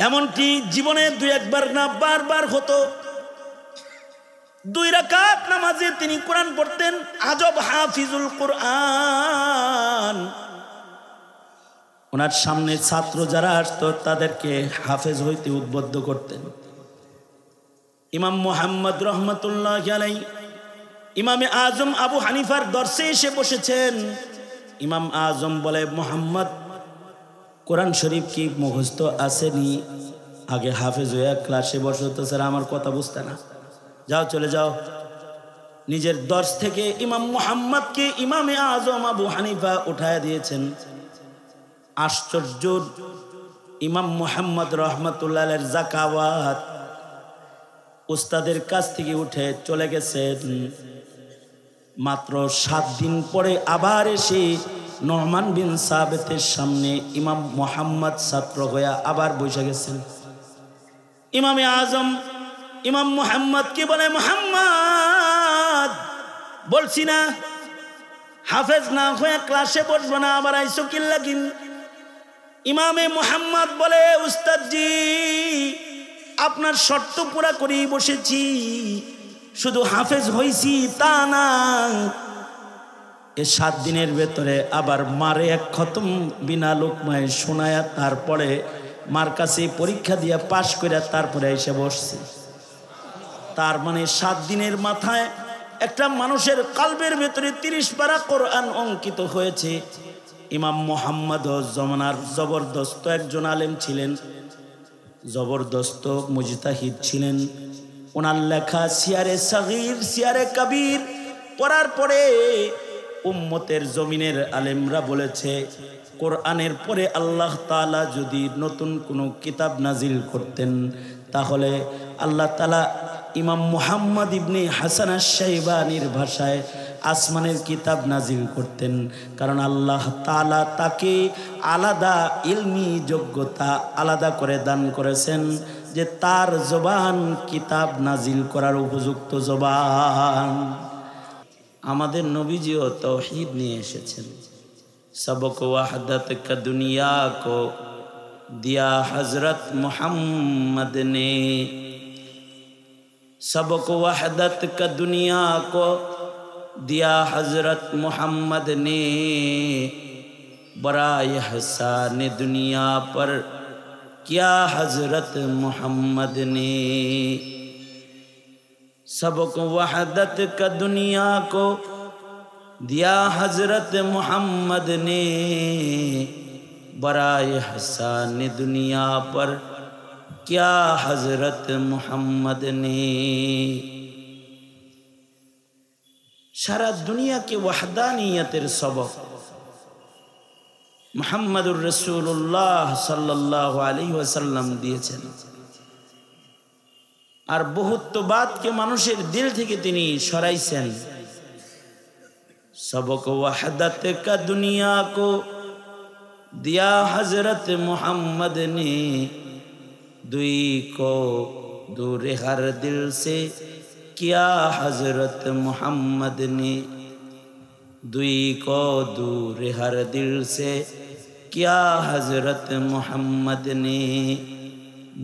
এমনকি জীবনে দুই একবার না বারবার হতো। 2 রাকাত নামাজে তিনি কোরআন পড়তেন। আজব হাফিজুল কোরআন। ওনার সামনে ছাত্র যারা আসতো তাদেরকে হাফেজ হইতে উদ্বুদ্ধ করতেন। ইমাম মুহাম্মদ রহমতুল্লাহ আলাইহি ইমামে আজম আবু হানিফার দর্শে এসে বসেছেন। ইমাম আজম বলে, মুহাম্মদ কোরআন শরীফ কি মুখস্থ আসেনি? আগে হাফেজ হয়ে ক্লাসে বসো তো। স্যার আমার কথা বুঝতে না, যাও চলে যাও। নিজের দর্শ থেকে ইমাম মুহাম্মদকে ইমামে আজম আবু হানিফা উঠায় দিয়েছেন। আশ্চর্য, ইমাম মুহাম্মদ রহমতুল্লাহ আলাইহির যাকাওয়াত উস্তাদের কাছ থেকে উঠে চলে গেছেন। মাত্র 7 দিন পরে আবার এসে নোমান বিন সাবিতের সামনে ইমাম মুহাম্মদ ছাত্র হয়ে আবার বসে গেছেন। ইমামে আজম ইমাম মুহাম্মদকে বলে, মুহাম্মদ বলছি না হাফেজ না হয়ে ক্লাসে বসবো না, আবার আইসো কি লাগিন? ইমামে মুহাম্মদ বলে, উস্তাদজি আপনার শর্ত পুরা করেই বসেছি, শুধু হাফেজ হইছি তা না, এ 7 দিনের ভেতরে আবার মারে 1 খতম বিনা লোকমায় শোনায়া তারপরে মার কাছে পরীক্ষা দিয়া পাশ করে তারপরে এসে বসছি। তার মানে 7 দিনের মাথায় একটা মানুষের কলবের ভেতরে 30 পারা কোরআন অঙ্কিত হয়েছে। ইমাম মুহাম্মদ জমানার জবরদস্ত একজন আলেম ছিলেন, জবরদস্ত মুজতাহিদ ছিলেন। ওনার লেখা সিয়ারে সগীর সিয়ারে কবির পড়ার পরে উম্মতের জমিনের আলেমরা বলেছে, কোরআনের পরে আল্লাহ তাআলা যদি নতুন কোনো কিতাব নাজিল করতেন তাহলে আল্লাহ তাআলা ইমাম মুহাম্মদ ইবনে হাসান আশ-শাইবানির ভাষায় আসমানের কিতাব নাজিল করতেন। কারণ আল্লাহ তাআলা তাকে আলাদা ইলমি যোগ্যতা আলাদা করে দান করেছেন, যে তার জবান কিতাব নাজিল করার উপযুক্ত জবান। আমাদের নবীজিও তাওহীদ নিয়ে এসেছেন। सबक वहदत का दुनिया को दिया हजरत मोहम्मद ने, सबक वहदत का दुनिया को दिया हजरत मोहम्मद ने, बड़ा एहसान दुनिया पर किया हजरत मोहम्मद ने, सबक वहदत का दुनिया को दिया हजरत मोहम्मद ने, बड़ा एहसान दुनिया पर क्या हजरत मोहम्मद ने। सारा दुनिया के वहदानियतेर सबक मुहम्मदुर रसूलुल्लाह सल्लल्लाहु अलैहि वसल्लम दिएছেন। আর বহুত্ববাদকে মানুষের দিল থেকে তিনি সরাইছেন। सबक वहदत का दुनिया को दिया हजरत मोहम्मद ने, दुई को दूर हर दिल से किया हजरत मोहम्मद ने, दुई को दूर हर दिल से किया हजरत मोहम्मद ने,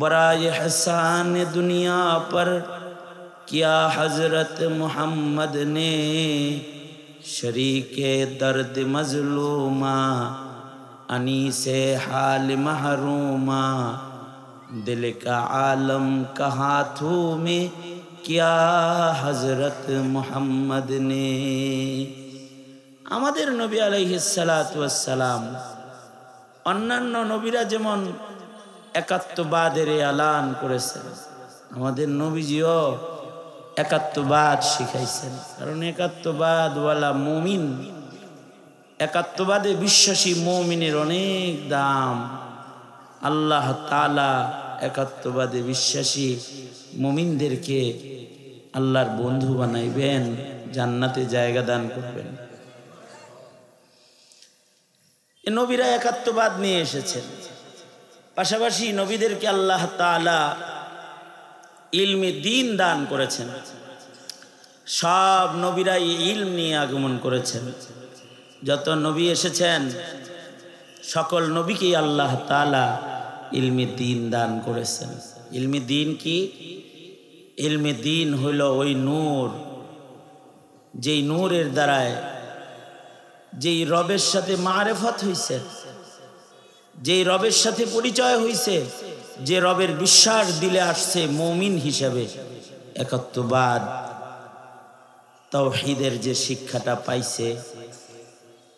बड़ा एहसान दुनिया पर किया हजरत मोहम्मद ने, शरीके दर्द मजलूमा अनी से हाल महरूमा, दिल का आलम का हाथों में किया हजरत मोहम्मद ने। আমাদের নবী আলাইহিস সালাতু ওয়াস সালাম অন্যান্য নবীরা যেমন একাত্মবাদের এলান করেছেন, আমাদের নবীজিও একাত্মবাদ শিখাইছেন। কারণ একাত্মবাদওয়ালা মুমিন, একাত্মবাদে বিশ্বাসী মুমিনের অনেক দাম। আল্লাহ তাআলা একাত্মবাদে বিশ্বাসী মুমিনদেরকে আল্লাহর বন্ধু বানাইবেন, জান্নাতে জায়গা দান করবেন। এই নবীরা একাত্মবাদ নিয়ে এসেছেন। পাশাপাশি নবীদেরকে আল্লাহ তাআলা ইলমে দ্বীন দান করেছেন। সব নবীরাই ইলম নিয়ে আগমন করেছেন। যত নবী এসেছেন সকল নবীকেই আল্লাহ তাআলা ইলমি দ্বীন দান করেছেন। ইলমি দ্বীন কি? ইলমি দ্বীন হইল ওই নূর, যেই নূরের দ্বারায় যেই রবের সাথে মারেফত হইছে, যেই রবের সাথে পরিচয় হইছে, যে রবের বিশ্বাস দিলে আসছে মুমিন হিসেবে, একাত্মবাদ তাওহীদের যে শিক্ষাটা পাইছে,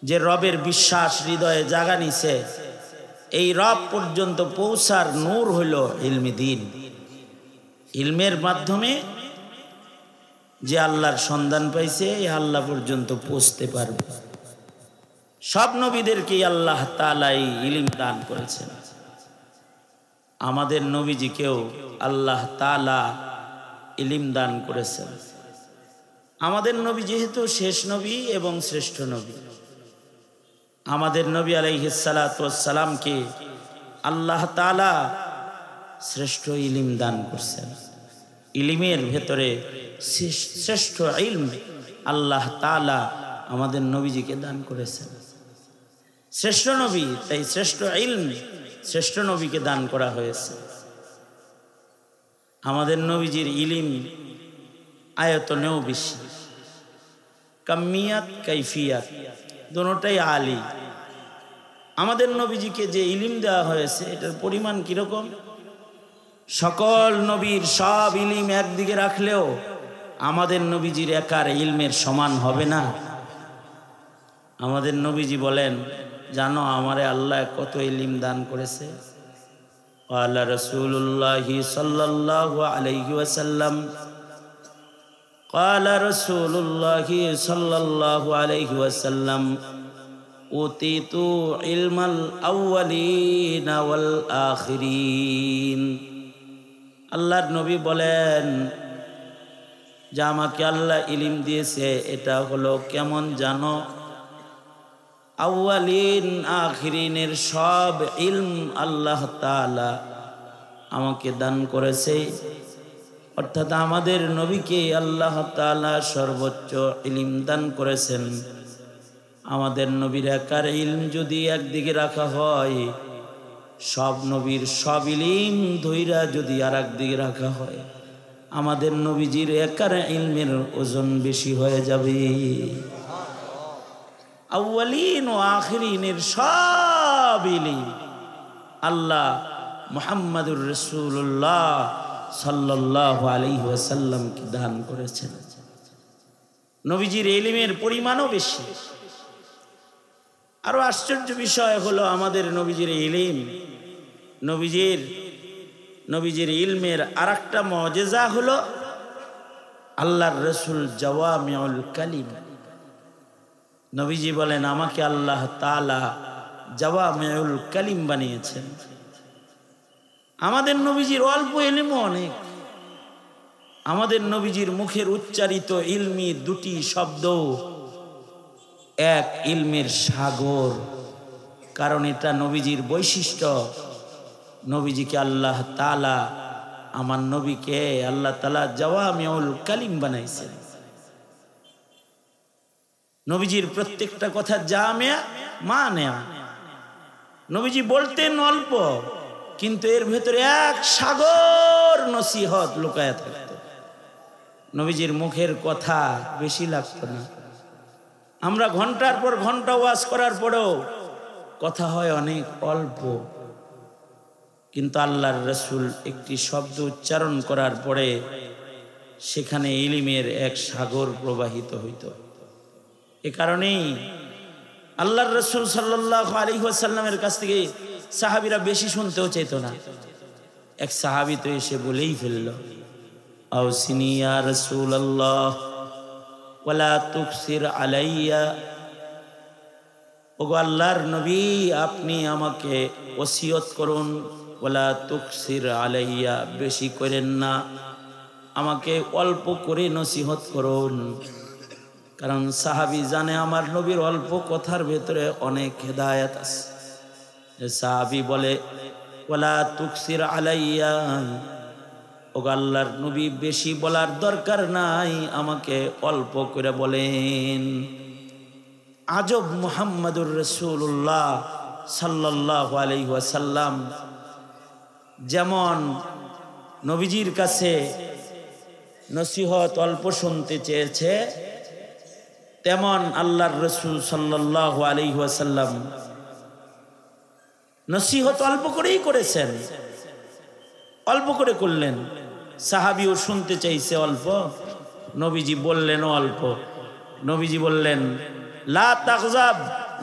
যে রবের বিশ্বাস হৃদয়ে জাগা নিছে, এই রব পর্যন্ত পৌঁছার নূর হইল ইলমি দ্বীন। ইলমের মাধ্যমে যে আল্লাহর সন্ধান পাইছে, এই আল্লাহ পর্যন্ত পৌঁছতে পারবে। সব নবীদেরকে আল্লাহ তাআলা ইলম দান করেছেন। আমাদের নবীজিকেও আল্লাহ তাআলা ইলম দান করেছেন। আমাদের নবী যেহেতু শেষ নবী এবং শ্রেষ্ঠ নবী, আমাদের নবী আলাইহিস সালাতু ওয়াস সালামকে আল্লাহ তাআলা শ্রেষ্ঠ ইলম দান করছেন। ইলমের ভেতরে শ্রেষ্ঠ ইলম আল্লাহ তাআলা আমাদের নবীজিকে দান করেছেন। শ্রেষ্ঠ নবী, তাই শ্রেষ্ঠ ইলম শ্রেষ্ঠ নবীকে দান করা হয়েছে। আমাদের নবীজির ইলম আয়তনেও বেশি, কামিয়াত কাইফিয়াত দুটোটাই আলী। আমাদের নবীজিকে যে ইলম দেওয়া হয়েছে এটার পরিমাণ কিরকম? সকল নবীর সব ইলম একদিকে রাখলেও আমাদের নবীজির একার ইলমের সমান হবে না। আমাদের নবীজি বলেন, জানো আমারে আল্লাহ কত ইলম দান করেছে? ওয়ালা রাসূলুল্লাহি সাল্লাল্লাহু আলাইহি ওয়াসাল্লাম, ক্বালা রাসূলুল্লাহি সাল্লাল্লাহু আলাইহি ওয়াসাল্লাম, উতিতু ইলমাল আউয়ালিন ওয়াল আখিরিন। আল্লাহর নবী বলেন যে আমাকে আল্লাহ ইলম দিয়েছে, এটা হলো কেমন জানো? আউয়ালিন আখিরিনের সব ইলম আল্লাহ তাআলা আমাকে দান করেছে। অর্থাৎ আমাদের নবীকে আল্লাহ তাআলা সর্বোচ্চ ইলম দান করেছেন। আমাদের নবীর একার ইলম যদি একদিকে রাখা হয়, সব নবীর সব ইলম ধইরা যদি আর একদিকে রাখা হয়, আমাদের নবীজির একার ইলমের ওজন বেশি হয়ে যাবে। আউয়ালিন ও আখিরিনের সব ইলম আল্লাহ মুহাম্মাদুর রাসূলুল্লাহ সাল্লাল্লাহু আলাইহি ওয়াসাল্লামকে দান করেছেন। নবীজির ইলমের পরিমাণও বেশি। আরো আশ্চর্য বিষয় হলো আমাদের নবীজির ইলম, নবীজির ইলমের আরেকটা মুজিজা হলো আল্লাহর রাসূল জাওয়ামিউল কালিম। নবীজি বলেন আমাকে আল্লাহ তাআলা জাওয়ামিউল কালিম বানিয়েছেন। আমাদের নবীজির অল্প ইলমও অনেক। আমাদের নবীজির মুখের উচ্চারিত ইলমি দুটি শব্দ এক ইলমের সাগর, কারণ এটা নবীজির বৈশিষ্ট্য। নবীজিকে আল্লাহ তাআলা, আমার নবীকে আল্লাহ তাআলা জাওয়ামিউল কালিম বানাইছেন। নবীজির প্রত্যেকটা কথা জামিয়া মানিয়া। নবীজি বলতেন অল্প, কিন্তু এর ভেতরে এক সাগর নসিহত লুকায়া থাকত। নবীজির মুখের কথা বেশি লাগতো না। আমরা ঘন্টার পর ঘন্টা ওয়াজ করার পরেও কথা হয় অনেক অল্প, কিন্তু আল্লাহর রাসূল একটি শব্দ উচ্চারণ করার পরে সেখানে ইলমের এক সাগর প্রবাহিত হইত। এ কারণেই আল্লাহর রাসূল সাল্লাল্লাহু আলাইহি ওয়াসাল্লামের কাছ থেকে সাহাবীরা বেশি শুনতেও চাইতো না। এক সাহাবী তো এসে বলেই ফেলল, আউসিনি ইয়া রাসূলুল্লাহ ওয়ালা তুকসির আলাইয়া। ওগো আল্লাহর নবী, আপনি আমাকে ওসিয়ত করুন, ওয়ালা তুকসির আলাইয়া, বেশি করেন না, আমাকে অল্প করে নসিহত করুন। কারণ সাহাবী জানে আমার নবীর অল্প কথার ভেতরে অনেক হেদায়েত আছে। সাহাবী বলে ওয়ালা তুকসির আলাইয়া, ওগো আল্লাহর নবী বেশি বলার দরকার নাই, আমাকে অল্প করে বলেন। আজব মুহাম্মাদুর রাসূলুল্লাহ সাল্লাল্লাহু আলাইহি ওয়াসাল্লাম যেমন নবীজির কাছে নসিহত অল্প শুনতে চেয়েছে, তেমন আল্লাহর রাসূল সাল্লাল্লাহু আলাইহি ওয়াসাল্লাম নসিহত অল্প করেই করেছেন, অল্প করে করলেন। সাহাবীও শুনতে চাইছে অল্প, নবীজি বললেন অল্প। নবীজি বললেন লা তাগজাব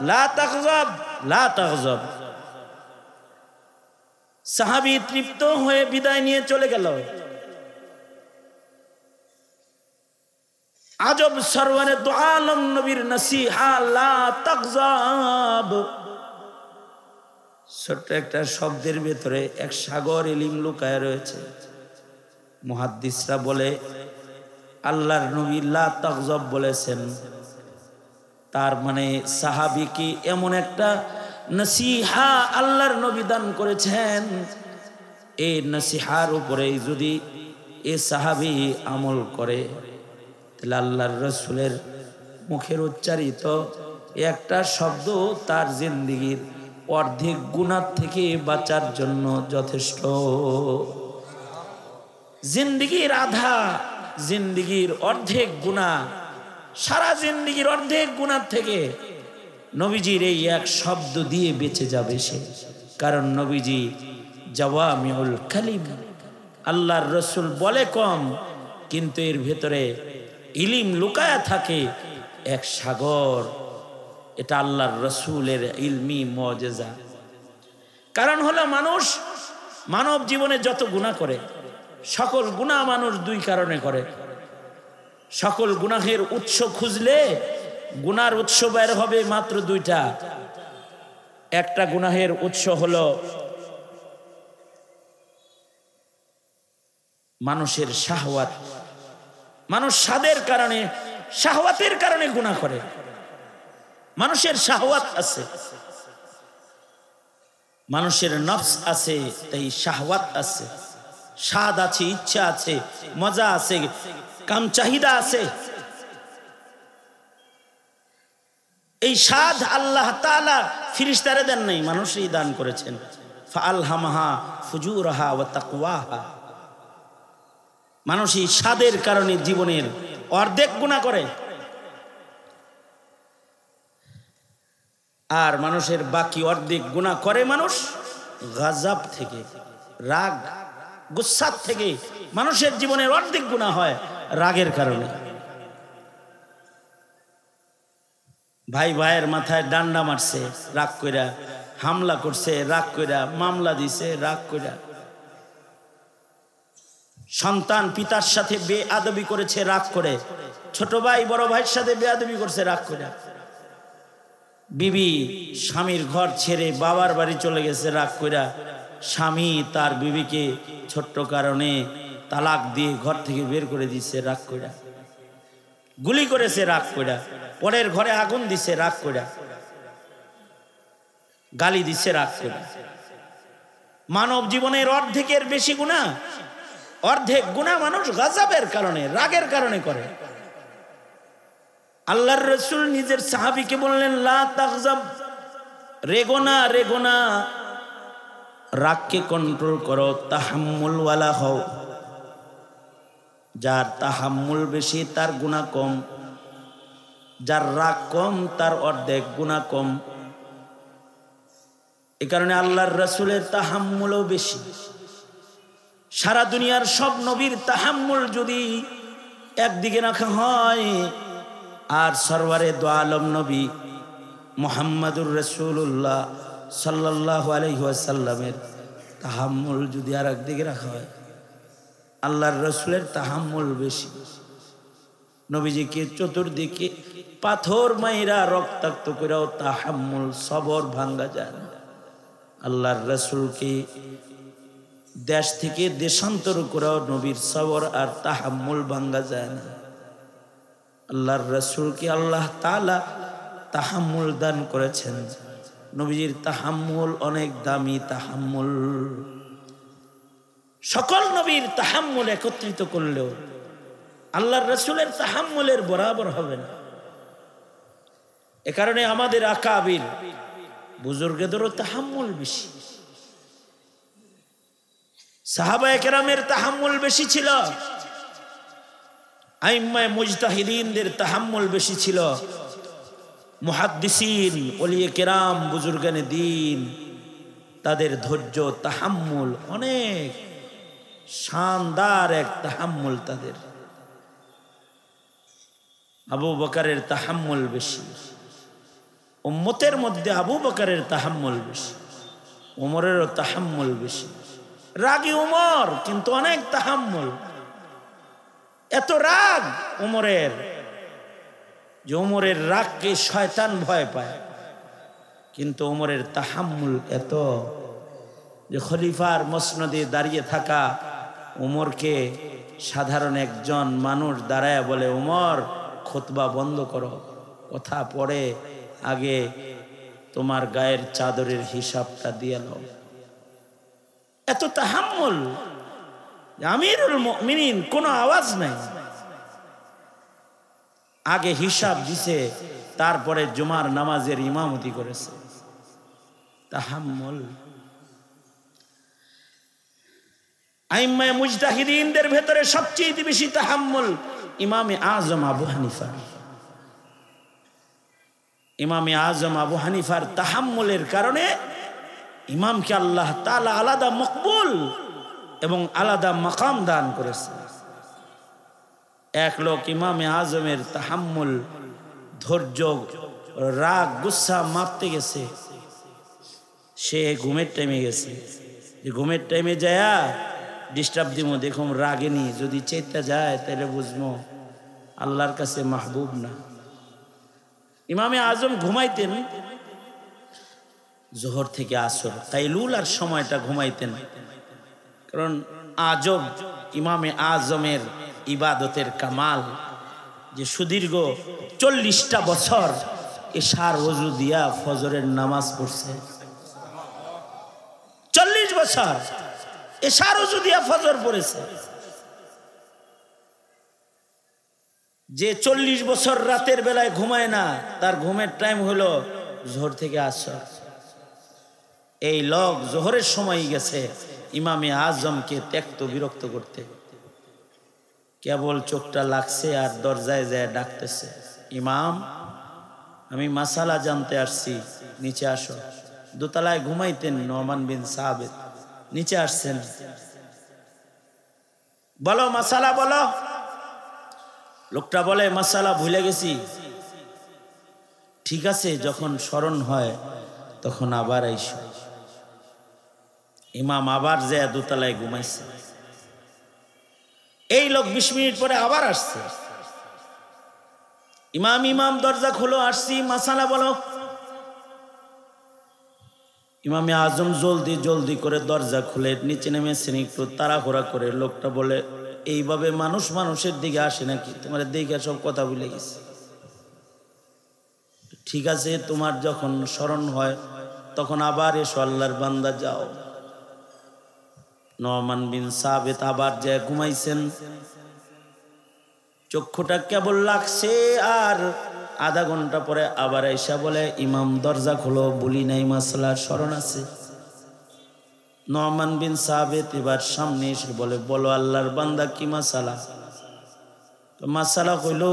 লা তাগজাব লা তাগজাব। সাহাবী তৃপ্ত হয়ে বিদায় নিয়ে চলে গেল। আজব সরওয়ারে দু আলম নবীর নসিহা লা তাগজাব। ছোট্ট একটা শব্দের ভেতরে এক সাগর ইলম লুকায় রয়েছে। মুহাদ্দিসরা বলে আল্লাহর নবী লা তাগজাব বলেছেন, তার মানে সাহাবী কি এমন একটা নসিহা আল্লাহর নবী দান করেছেন, এই নসিহার উপরে যদি এ সাহাবী আমল করে, তাহলে আল্লাহর রাসূলের মুখের উচ্চারিত একটা শব্দ তার জিন্দেগীর অর্ধেক গুনাহ থেকে বাঁচার জন্য যথেষ্ট। জিন্দেগীর আধা, জিন্দেগীর অর্ধেক গুনাহ, সারা জিন্দেগীর অর্ধেক গুনাহ থেকে নবীজির এই এক শব্দ দিয়ে বেঁচে যাবে সে। কারণ নবীজি জাওয়ামিউল কালিম, আল্লাহর রাসূল বলে কম, কিন্তু এর ভেতরে ইলম লুকায়া থাকে এক সাগর। এটা আল্লাহর রাসূলের ইলমি মুজিজা। কারণ হলো মানুষ মানব জীবনে যত গুনাহ করে, সকল গুনাহ মানুষ দুই কারণে করে। সকল গুনাহের উৎস খুঁজলে গুনার উৎস বের হবে মাত্র দুইটা। একটা গুনাহের উৎস হলো মানুষের শাহওয়াত। মানুষ স্বাদের কারণে, শাহওয়াতের কারণে গুনাহ করে। মানুষের শাহওয়াত আছে, মানুষের নফস আছে, তাই শাহওয়াত আছে, স্বাদ আছে, ইচ্ছা আছে, মজা আছে, কাম চাহিদা আছে। এই স্বাদ আল্লাহ তাআলা ফেরেশতারে দেন নাই, মানুষই দান করেছেন। ফাআলহামাহা ফুজুরাহা ওয়া তাকওয়াহা। মানুষ এই স্বাদের কারণে জীবনের অর্ধেক গুনাহ করে, আর মানুষের বাকি অর্ধেক গুনাহ করে মানুষ গাজাব থেকে, রাগ গুসাত থেকে। মানুষের জীবনের অর্ধেক গুনাহ হয় রাগের কারণে। ভাই ভাইয়ের মাথায় ডান্ডা মারছে রাগ কইরা, হামলা করছে রাগ কইরা, মামলা দিছে রাগ কইরা, সন্তান পিতার সাথে বেয়াদবি করেছে রাগ করে, ছোট ভাই বড় ভাইয়ের সাথে বেয়াদবি করছে রাগ কইরা, বিবি স্বামীর ঘর ছেড়ে বাবার বাড়ি চলে গেছে রাগ কইরা, স্বামী তার বিবিকে ছোট্ট কারণে তালাক দিয়ে ঘর থেকে বের করে দিছে রাগ কইরা, গুলি করেছে রাগ কইরা, পরের ঘরে আগুন দিছে রাগ কইরা, গালি দিছে রাগ কইরা। মানব জীবনের অর্ধেকের বেশি গুনাহ, অর্ধেক গুনাহ মানুষ গাজাবের কারণে, রাগের কারণে করে। আল্লাহর রাসূল নিজের সাহাবীকে বললেন লা তাগজাব, রেগো না, রেগো না, রাগকে কন্ট্রোল করো, তাহাম্মুল ওয়ালা হও। যার তাহাম্মুল বেশি তার গুনাহ কম, যার রাগ কম তার অর্ধেক গুনাহ কম। এই কারণে আল্লাহর রাসূলের তাহাম্মুলও বেশি। সারা দুনিয়ার সব নবীর তাহাম্মুল যদি একদিকে রাখা হয়, আর সরওয়ারে দু আলম নবী মুহাম্মাদুর রাসূলুল্লাহ সাল্লাল্লাহু আলাইহি ওয়াসাল্লামের তাহাম্মুল যদি আর একদিকে রাখা হয়, আল্লাহর রাসূলের তাহাম্মুল বেশি। নবীজিকে চতুর্দিকে পাথর মাইরা রক্তাক্ত করেও তাহাম্মুল সবর ভাঙ্গা যায় না। আল্লাহর রাসূলকে দেশ থেকে দেশান্তর করেও নবীর সবর আর তাহাম্মুল ভাঙ্গা যায় না। আল্লাহর রাসূলকে আল্লাহ তাআলা তাহাম্মুল দান করেছেন। নবীজির তাহাম্মুল অনেক দামি তাহাম্মুল। সকল নবীর তাহাম্মুল একত্রিত করলেও আল্লাহর রাসূলের তাহাম্মুলের বরাবর হবে না। এ কারণে আমাদের আকাবির বুজুর্গদেরও তাহাম্মুল বেশি। সাহাবায়ে কেরামের তাহাম্মুল বেশি ছিল, আইম্মায়ে মুজতাহিদিনদের তাহাম্মুল বেশি ছিল, মুহাদ্দিসিন ওলিয়ে কেরাম বুজুর্গানে দ্বীন তাদের ধৈর্য তাহাম্মুল অনেক শানদার এক তাহাম্মুল তাদের। আবু বকরের তাহাম্মুল বেশি, উম্মতের মধ্যে আবু বকরের তাহাম্মুল বেশি, উমরেরও তাহাম্মুল বেশি। রাগী উমর কিন্তু অনেক তাহাম্মুল। এত রাগ উমরের যে উমরের রাগকে শয়তান ভয় পায়, কিন্তু উমরের তাহাম্মুল এত যে খলিফার মসনদে দাঁড়িয়ে থাকা উমরকে সাধারণ একজন মানুষ দাঁড়ায় বলে, উমর খুতবা বন্ধ করো, কথা পড়ে আগে তোমার গায়ের চাদরের হিসাবটা দিয়ে নাও। এত তাহাম্মুল। আমিরুল মুমিনিন কোনো আওয়াজ নাই, আগে হিসাব দিছে, তারপরে জুমার নামাজের ইমামতি করেছে। তাহাম্মুল। আইম্মায়ে মুজতাহিদিনদের ভেতরে সবচেয়ে বেশি তাহাম্মুল ইমামে আজম আবু হানিফা। ইমামে আজম আবু হানিফার তাহাম্মুলের কারণে ইমামকে আল্লাহ তাআলা আলাদা মকবুল এবং আলাদা মাকাম দান করেছে। এক লোক ইমামে আজমের তাহাম্মুল, ধৈর্য, রাগ গুসা মাপতে গেছে, সে ঘুমের টাইমে গেছে। যে ঘুমের টাইমে যায়া ডিস্টার্ব দিব, দেখুন রাগেনি, যদি চেতা যায় তাহলে বুঝবো আল্লাহর কাছে মাহবুব না। ইমামে আজম ঘুমাইতেন জোহর থেকে আসর, কাইলুলার সময়টা ঘুমাইতেন। কারণ আজব ইমামে আজমের ইবাদতের কামাল যে সুদীর্ঘ 40টা বছর এশার ওযু দিয়া ফজরের নামাজ পড়ছে। 40 বছর এশার ওযু দিয়া ফজর পড়েছে। যে 40 বছর রাতের বেলায় ঘুমায় না, তার ঘুমের টাইম হলো জোহর থেকে আসর। এই লোক জোহরের সময় গেছে ইমামে আজমকে ত্যক্ত বিরক্ত করতে। কেবল চোখটা লাগছে আর দরজায় যায় ডাকতেছে, ইমাম আমি মাসালা জানতে আসছি, নিচে আসো। দোতলায় ঘুমাইতেন নোমান বিন সাবিত, নিচে আসছেন, বলো মাসালা বলো। লোকটা বলে মাসালা ভুলে গেছি। ঠিক আছে, যখন স্মরণ হয় তখন আবার আইসো। ইমাম আবার যায় দোতলায় ঘুমাইছে। এই লোক 20 মিনিট পরে আবার আসছে। ইমাম দরজা খুলো, আসছি, মাসালা বলো। ইমামে আজম জলদি জলদি করে দরজা খুলে নিচে নেমেছেন, একটু তাড়াহুড়া করে। লোকটা বলে, এইভাবে মানুষ মানুষের দিকে আসে নাকি? তোমার দিকে সব কথা ভুলে গেছে। ঠিক আছে, তোমার যখন স্মরণ হয় তখন আবার এসো, আল্লাহর বান্দা যাও। নোমান বিন সাবিত আবার যায় ঘুমাইছেন। চক্ষুটা কেবল লাগছে, আর আধা ঘন্টা পরে আবার আইসা বলে, ইমাম দরজা খোলো, বলি নাই মাসলা স্মরণ আছে। নোমান বিন সাবিত এবার সামনে এসে বলে, বলো আল্লাহর বান্দা কি মাসালা? তো মাসালা হইল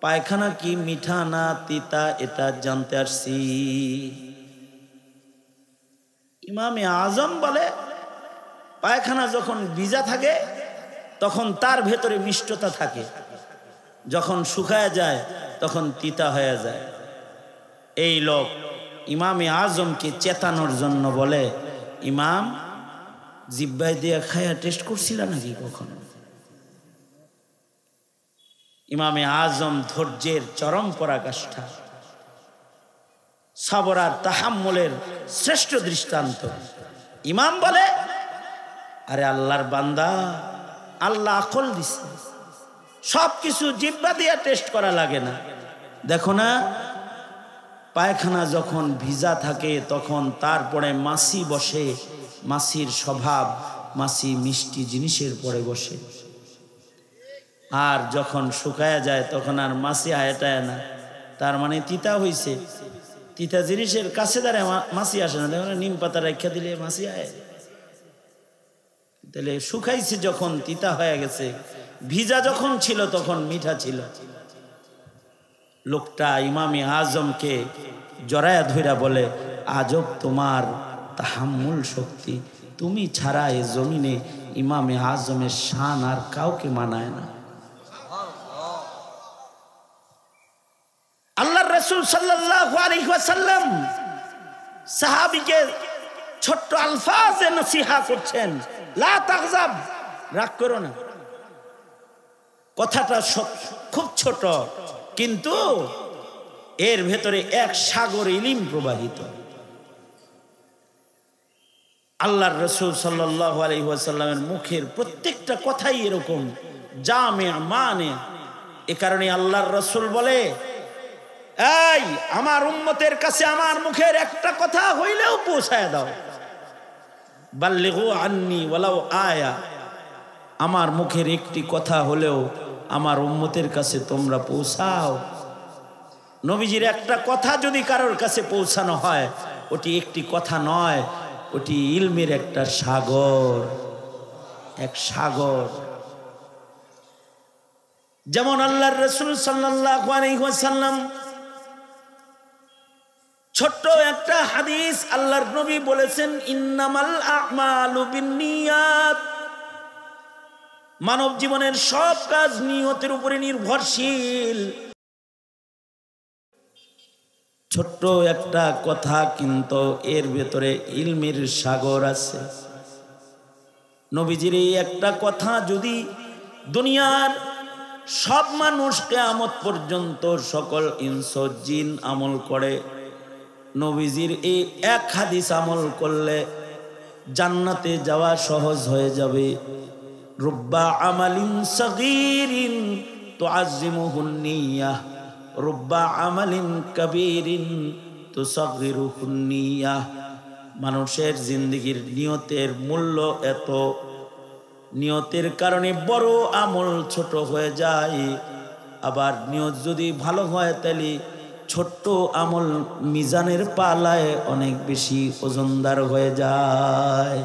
পায়খানা কি মিঠা না তিতা, এটা জানতে আসছি। ইমামে আজম বলে, পায়খানা যখন ভিজা থাকে তখন তার ভেতরে মিষ্টতা থাকে, যখন শুকায় যায় তখন তিতা হয়ে যায়। এই লোক ইমামে আজমকে চেতানোর জন্য বলে, ইমাম জিব্বাই দিয়ে খায়া টেস্ট করছিল নাকি কখনো? ইমামে আজম ধৈর্যের চরম পরাকাষ্ঠা, সবর আর তাহাম্মুলের শ্রেষ্ঠ দৃষ্টান্ত। ইমাম বলে, আরে আল্লাহর বান্দা, আল্লাহ আকল দিছে, সবকিছু জিব্বা দিয়ে টেস্ট করা লাগে না। দেখো না, পায়খানা যখন ভিজা থাকে তখন তারপরে মাছি বসে, মাছির স্বভাব, মাছি মিষ্টি জিনিসের পরে বসে। আর যখন শুকায়া যায় তখন আর মাছি আয়টায় না, তার মানে তিতা হইছে। তিতা জিনিসের কাছে দাঁড়ায় মাছি আসে না। দেখো না, নিম পাতা রেখা দিলে মাছি আয়। তাহলে শুকাইছে যখন তিতা হয়ে গেছে, ভিজা যখন ছিল তখন মিঠা ছিল। লোকটা ইমামে আজমকে জড়ায়া ধইরা বলে, আজব তোমার তাহাম্মুল শক্তি, তুমি ছাড়া এ জমিনে ইমামে আজমের শান আর কাউকে মানায় না। আল্লাহর রাসূল সাল্লাল্লাহু আলাইহি ওয়াসাল্লাম সাহাবীকে ছোট্ট আলফাজে নসিহা করছেন, লা তাগজাব, রাগ করো না। কথাটা খুব ছোট, কিন্তু এর ভেতরে এক সাগর ইলম প্রবাহিত। আল্লাহর রাসূল সাল্লাল্লাহু আলাইহি ওয়াসাল্লামের মুখের প্রত্যেকটা কথাই এরকম জামে মানে। এ কারণে আল্লাহর রাসূল বলে, এই আমার উম্মতের কাছে আমার মুখের একটা কথা হইলেও পৌঁছায় দাও, বাল্লিগু আন্নি ওয়ালাউ আয়া, আমার মুখের একটি কথা হলেও আমার উম্মতের কাছে তোমরা পৌঁছাও। নবীজির একটা কথা যদি কারোর কাছে পৌঁছানো হয়, ওটি একটি কথা নয়, ওটি ইলমের একটা সাগর, এক সাগর। যেমন আল্লাহর রাসূল সাল্লাল্লাহু আলাইহি ওয়াসাল্লাম ছোট্ট একটা হাদিস আল্লাহর নবী বলেছেন, ইন্নামাল আমালু বিন্নিয়াত, মানব জীবনের সব কাজ নিয়তের উপরে নির্ভরশীল। ছোট্ট একটা কথা, কিন্তু এর ভেতরে ইলমের সাগর আছে। নবীজির এই একটা কথা যদি দুনিয়ার সব মানুষ কিয়ামত পর্যন্ত সকল ইনস জিন আমল করে, নবীজির এই এক হাদিস আমল করলে জান্নাতে যাওয়া সহজ হয়ে যাবে। রুব্বা আমালিন সগীরিন তুআজ্জিমুহুন নিয়াহ, রুব্বা আমালিন কাবীরিন তুসাগগিরুহুন নিয়াহ। মানুষের জিন্দেগির নিয়তের মূল্য এত, নিয়তের কারণে বড় আমল ছোট হয়ে যায়। আবার নিয়ত যদি ভালো হয় তাহলে ছোট্ট আমল মিজানের পালায় অনেক বেশি ওজনদার হয়ে যায়।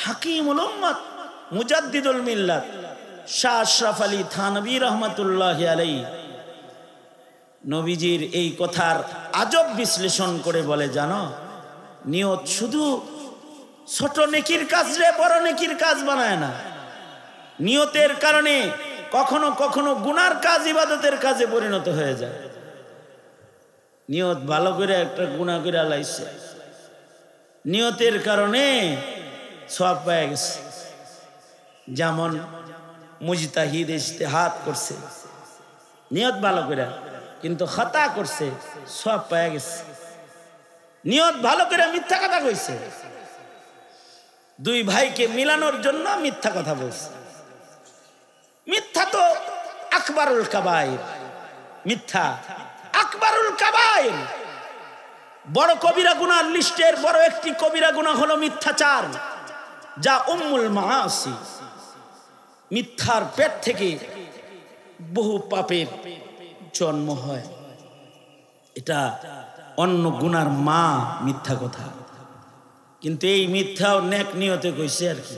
হাকিমুল উম্মত মুজাদ্দিদুল মিল্লাত শাহ আশরাফ আলী থানভী রহমাতুল্লাহি আলাইহি নবীজির এই কথার আজব বিশ্লেষণ করে বলে, জানো, নিয়ত শুধু ছোট নেকির কাজ রে বড় নেকির কাজ বানায় না। নিয়তের কারণে কখনো কখনো গুনার কাজ ইবাদতের কাজে পরিণত হয়ে যায়। নিয়ত ভালো করে একটা গুনাহ করে লাইছে, নিয়তের কারণে সওয়াব পেয়ে গেছে। যেমন মুজতাহিদ ইজতিহাদ করছে নিয়ত ভালো করে, কিন্তু খাতা করছে, সওয়াব পেয়ে গেছে। নিয়ত ভালো করে মিথ্যা কথা কইছে, দুই ভাইকে মিলানোর জন্য মিথ্যা কথা বলছে। মিথ্যা তো আকবারুল কাবায়ের, মিথ্যা আকবারুল কাবায়ের। বড় কবিরা গুনার লিস্টের বড় একটি কবিরা গুনাহ হলো মিথ্যাচার, যা উম্মুল মাআসি। মিথ্যার পেট থেকে বহু পাপের জন্ম হয়। এটা অন্য গুনার মা, মিথ্যা কথা। কিন্তু এই মিথ্যাও নেক নিয়তে কইছে আর কি।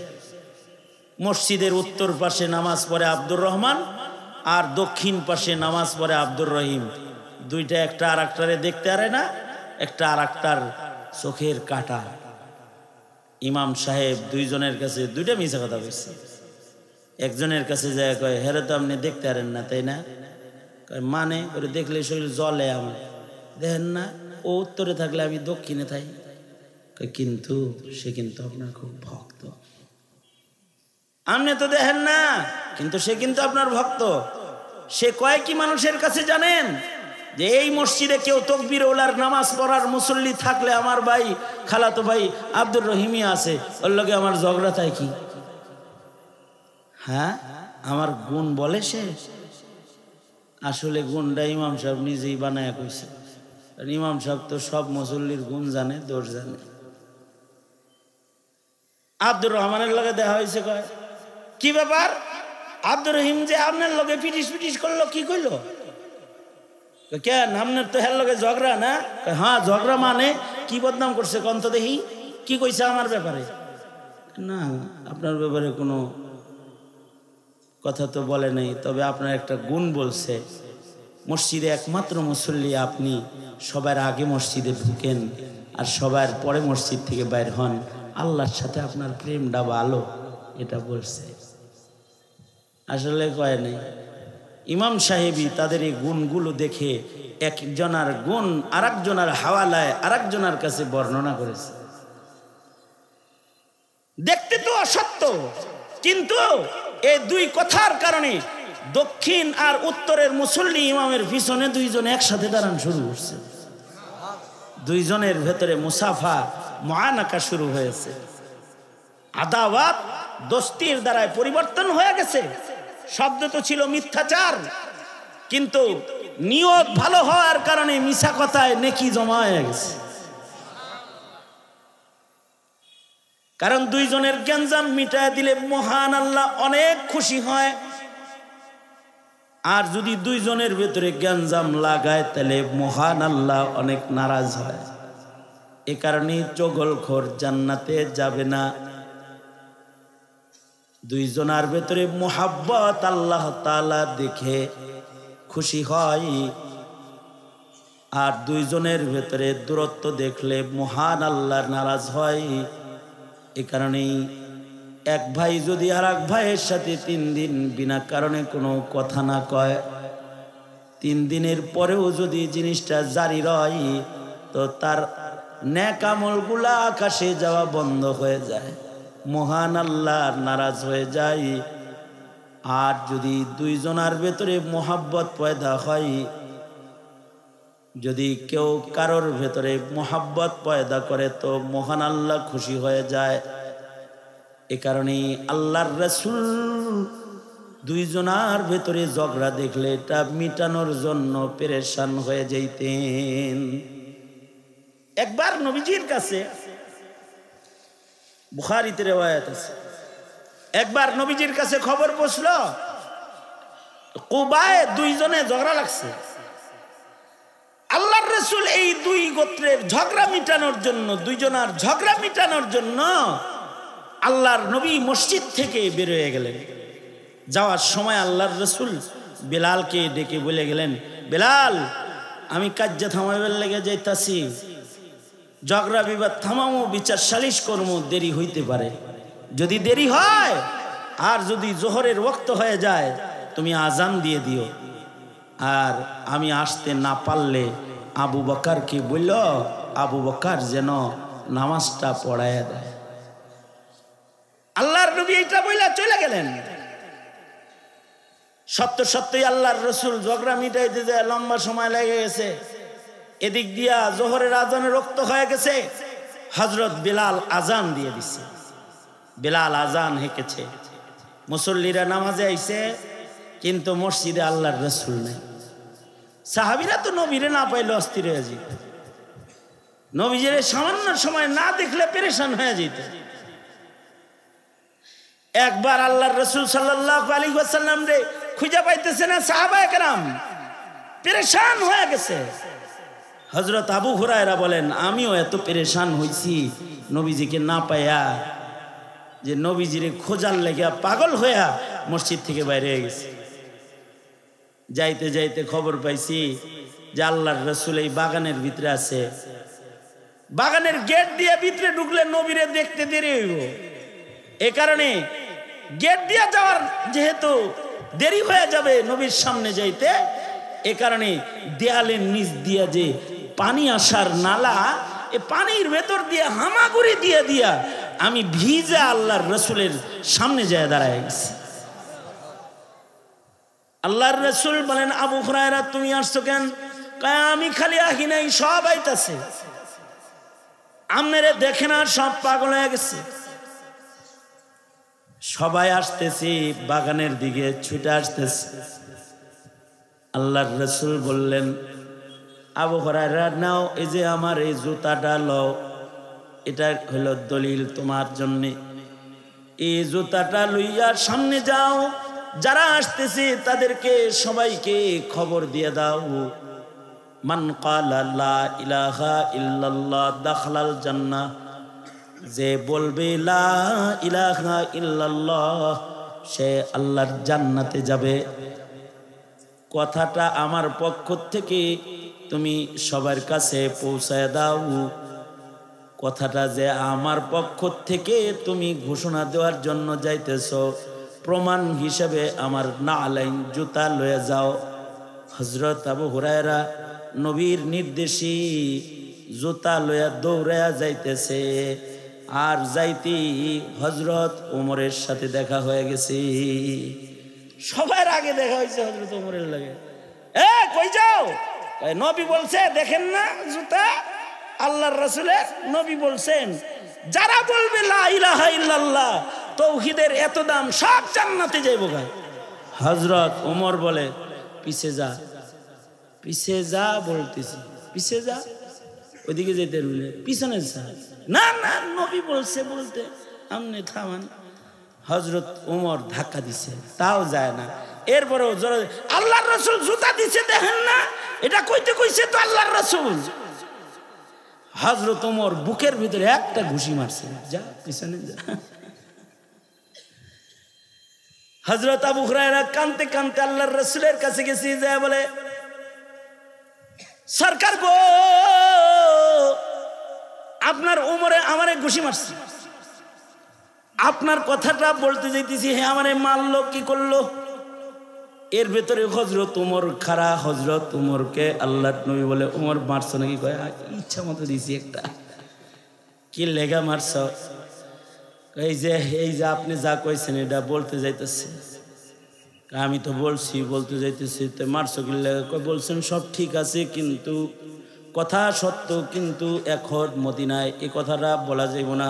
মসজিদের উত্তর পাশে নামাজ পড়ে আব্দুর রহমান, আর দক্ষিণ পাশে নামাজ পড়ে আব্দুর রহিম। দুইটা একটা আর একটারে দেখতে পারে না, একটা আর একটার চোখের কাটা। ইমাম সাহেব দুইজনের কাছে দুইটা মিথ্যা কথা বলছে। একজনের কাছে যায় কয়, হেরে তো আপনি দেখতে পারেন না, তাই না? মানে করে দেখলে শরীর জ্বলে আমার, দেখেন না? ও উত্তরে থাকলে আমি দক্ষিণে থাকি। কিন্তু সে কিন্তু আপনার খুব ভক্ত। আপনি তো দেখেন না, কিন্তু সে কিন্তু আপনার ভক্ত। সে কয় কি মানুষের কাছে জানেন যে এই মসজিদে কেউ তাকবীর ওলার নামাজ পড়ার মুসল্লি থাকলে আমার ভাই, খালাতো ভাই আব্দুর রহিমই আছে, ওর লগে আমার ঝগড়া তাই কি? হ্যাঁ, আমার গুণ বলে সে। আসলে গুণটা ইমাম সাহেব নিজেই বানায় কইছে। ইমাম সাহেব তো সব মুসল্লির গুণ জানে, দোষ জানে। আব্দুর রহমানের লগে দেখা হয়েছে, কয় কি ব্যাপার আব্দুর রহিম যে আপনার লগে পিটিস পিটিস করলো, কি কইলো? কেন আপনার তো হের লগে ঝগড়া না? হ্যাঁ ঝগড়া, মানে কি বদনাম করছে কন্ত দেখি, কি কইছে আমার ব্যাপারে? না, আপনার ব্যাপারে কোনো কথা তো বলে নাই, তবে আপনার একটা গুণ বলছে, মসজিদে একমাত্র মুসল্লি আপনি, সবার আগে মসজিদে ঢুকেন আর সবার পরে মসজিদ থেকে বাইর হন, আল্লাহর সাথে আপনার প্রেমটা ভালো, এটা বলছে। আসলে কয় নাই। ইমাম সাহেবই তাদের এই গুণগুলো দেখে একজনার গুণ আরেকজনার হাওয়ালায় আরেকজনার কাছে বর্ণনা করেছে। দেখতে তো অসত্য, কিন্তু এই দুই কথার কারণে দক্ষিণ আর উত্তরের মুসল্লি ইমামের পিছনে দুইজন একসাথে দাঁড়ান শুরু করছে। দুইজনের ভেতরে মুসাফা মুআনাকা শুরু হয়েছে। আদাওয়াত দোস্তির দ্বারায় পরিবর্তন হয়ে গেছে। শব্দ তো ছিল মিথ্যাচার, কিন্তু নিয়ত ভালো হওয়ার কারণে মিছা কথায় নেকি জমা হয়ে গেছে। কারণ দুইজনের গ্যাঞ্জাম মিটায় দিলে মহান আল্লাহ অনেক খুশি হয়, আর যদি দুইজনের ভেতরে গ্যাঞ্জাম লাগায় তাহলে মহান আল্লাহ অনেক নারাজ হয়। এ কারণে চগলখোর জান্নাতে যাবে না। দুইজনের ভেতরে মোহাব্বত আল্লাহ তাআলা দেখে খুশি হয়, আর দুইজনের ভেতরে দূরত্ব দেখলে মহান আল্লাহ নারাজ হয়। এ কারণেই এক ভাই যদি আর এক ভাইয়ের সাথে 3 দিন বিনা কারণে কোনো কথা না কয়, 3 দিনের পরেও যদি জিনিসটা জারি রয়, তো তার নেক আমলগুলা আকাশে যাওয়া বন্ধ হয়ে যায়, মহান আল্লাহ নারাজ হয়ে যায়। আর যদি দুইজনের ভেতরে মোহাব্বত পয়দা হয়, যদি কেউ কারোর ভেতরে মোহাব্বত পয়দা করে, তো মহান আল্লাহ খুশি হয়ে যায়। এ কারণে আল্লাহর রাসূল দুইজনের ভেতরে ঝগড়া দেখলে এটা মিটানোর জন্য পেরেশান হয়ে যাইতেন। একবার নবীজির কাছে, বুখারীতে রওয়ায়াত আছে, একবার নবীজির কাছে খবর পৌঁছলো কুবায় দুইজনে ঝগড়া লাগছে। আল্লাহর রাসূল এই দুই গোত্রের ঝগড়া মিটানোর জন্য, দুইজনের ঝগড়া মিটানোর জন্য আল্লাহর নবী মসজিদ থেকে বের হয়ে গেলেন। যাওয়ার সময় আল্লাহর রাসূল বেলালকে ডেকে বলে গেলেন, বেলাল, আমি কাজ্জা থামাইবার লেগে যাইতাছি, ঝগড়া বিবাদ থামামো, বিচার সালিশ করবো, দেরি হইতে পারে। যদি দেরি হয় আর যদি জোহরের ওয়াক্ত হয়ে যায়, তুমি আজান দিয়ে দিও, আর আমি আসতে না পারলে আবু বকরকে বলল, আবু বকর যেন নামাজটা পড়ায় দেয়। আল্লাহর নবী এটা বইলা চলে গেলেন। সত্যই আল্লাহর রাসূল ঝগড়া মিটাইতে যায় লম্বা সময় লেগে গেছে। এদিক দিয়া জোহরের আজানের রক্ত হয়ে গেছে, হযরত বেলাল আজান দিয়ে দিছে। বেলাল আজান হেঁকেছে, মুসল্লিরা নামাজে আইছে, কিন্তু মসজিদে আল্লাহর রাসূল নেই। সাহাবীরা তো নবীরে না পাইলে অস্থির হয়ে যেত, নবীজির সামান্য সময় না দেখলে পেরেশান হয়ে যেত। একবার আল্লাহর রাসূল সাল্লাল্লাহু আলাইহি ওয়াসাল্লাম রে খুঁজে পাইতেছে না, সাহাবায়ে কেরাম পেরেশান হয়ে গেছে। হযরত আবু হুরায়রা বলেন, আমিও এত পেরেশান হইছি নবীজিকে না পাইয়া, যে নবীজিরে খোঁজার লেগে পাগল হইয়া মসজিদ থেকে বাইরে হয়ে গেছে। যাইতে যাইতে খবর পাইছি যে আল্লাহর রাসূল এই বাগানের ভিতরে আছে। বাগানের গেট দিয়ে ভিতরে ঢুকলে নবীরে দেখতে দেরি হইব, এ কারণে গেট দিয়ে যাওয়ার যেহেতু দেরি হয়ে যাবে নবীর সামনে যাইতে, এ কারণে দেয়ালের নিচ দিয়া যে পানি আসার নালা, এ পানির ভেতর দিয়ে হামাগুড়ি দিয়ে দিয়া আমি ভিজা আল্লাহর রাসূলের সামনে যায় দাঁড়ায় গেছি। আল্লাহর রাসূল বলেন, আবু হুরায়রা তুমি আসছো কেন? কয়, আমি খালি আহি নাই, সব আইতাছে, আপনারে দেখে না সব পাগল হয়ে গেছে। সবাই আসতেছি, বাগানের দিকে ছুটে আসতেছে। আল্লাহর রাসূল বললেন, আবু হুরায়রা নাও, এই যে আমার এই জুতাটা লও, এটা হলো দলিল তোমার জন্য। এই জুতাটা লইয়া সামনে যাও, যারা আসতেছে তাদেরকে সবাইকে খবর দিয়ে দাও, মান ক্বালা লা ইলাহা ইল্লাল্লাহ দাখালাল জান্নাহ, যে বলবে লা ইলাহা ইল্লাল্লাহ সে আল্লাহর জান্নাতে যাবে। কথাটা আমার পক্ষ থেকে তুমি সবার কাছে পৌঁছায় দাও। কথাটা যে আমার পক্ষ থেকে তুমি ঘোষণা দেওয়ার জন্য যাইতেছ, প্রমাণ হিসেবে আমার নালাইন জুতা লয়ে যাও। হযরত আবু হুরায়রা নবীর নির্দেশে জুতা লয়া দৌড়ায়া যাইতেছে, আর যাইতে হযরত ওমরের সাথে দেখা হয়ে গেছে। সবার আগে দেখা হয়েছে হযরত ওমরের লাগে। কই যাও? নবী বলছে দেখেন না জুতা আল্লাহর রাসূলের। নবী বলছেন যারা বলবে লা ইলাহা ইল্লাল্লাহ তাওহীদের এত দাম সব জান্নাতে যাইব। হযরত ওমর বলে পিছে যা, পিছে যা বলতেছি, পিছে যা, ওইদিকে যেতে রইলে পিছনে যা। না না নবী বলছে বলতে আমনে থামান। হযরত ওমর ধাক্কা দিছে, তাও যায় না। এরপরেও আল্লাহর রাসূল জুতা দিছে দেখেন না, এটা কইতে কইছে তো আল্লাহর রাসূল। হযরত ওমর বুকের ভিতরে একটা ঘুষি মারছে, যা পিছনে যা। হযরত আবু হুরায়রা কাঁদতে কাঁদতে আল্লাহর রাসূলের কাছে গেছে, যায় বলে সরকার গো আপনার ওমরে আমারে ঘুষি মারছে, আপনার কথাটা বলতে যাইতেছি, হ্যাঁ আমারে মারলো, কি করলো? এর ভেতরে হযরত ওমর খাড়া। হযরত ওমরকে আল্লাহর নবী বলে ওমর মারছো নাকি? কয় ইচ্ছা মতো দিছি একটা। কি লেগা মারছ? এই যে আপনি যা কইছেন এটা বলতে যাইতেছে। আমি তো বলতে যাইতেছি, তো মারছো কি লেগা? কয় বলছেন সব ঠিক আছে, কিন্তু কথা সত্য, কিন্তু এখন মদিনায় এই কথাটা বলা যাইব না।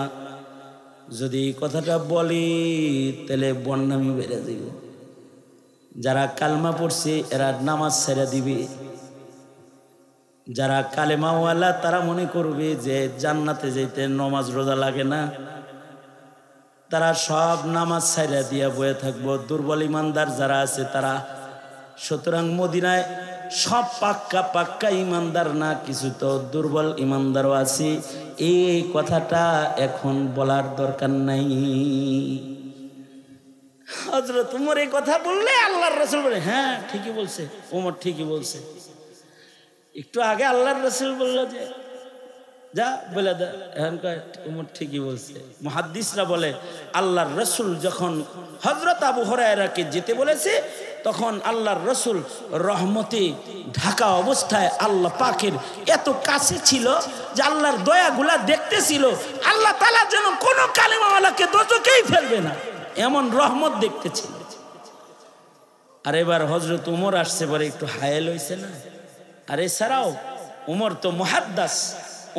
যদি কথাটা বলি তাহলে বন্যামি বেড়ে যাইব। যারা কালমা পড়ছে এরা নামাজ ছেড়ে দিবে, যারা কালেমাওয়ালা তারা মনে করবে যে জান্নাতে যেতে নামাজ রোজা লাগে না, তারা সব নামাজ ছেড়ে দিয়া বয়ে থাকবো। দুর্বল ইমানদার যারা আছে তারা। সুতরাং মদিনায় সব পাক্কা পাক্কা ইমানদার না, কিছু তো দুর্বল ইমানদারও আছে। এই কথাটা এখন বলার দরকার নাই। হযরত ওমর এই কথা বললে আল্লাহর রাসূল বলে হ্যাঁ ঠিকই বলছে, ওমর ঠিকই বলছে। একটু আগে আল্লাহর রাসূল বললো যে যা বলে দে, এখন কয় ওমর ঠিকই বলছে। মুহাদ্দিসরা বলে আল্লাহর রাসূল যখন হযরত আবু হুরায়রাকে যেতে বলেছে তখন আল্লাহর রাসূল রহমতে ঢাকা অবস্থায় আল্লাহ পাকের এত কাছে ছিল যে আল্লাহর দয়াগুলা দেখতেছিল। আল্লাহ তাআলা যেন কোনো কালেমাওয়ালাকে দোজখেই ফেলবে না, এমন রহমত দেখতেছিল। আর এবার হযরত ওমর আসছে, পরে একটু হায়েল হয়েছে না। আর এছাড়াও ওমর তো মুহাদ্দিস,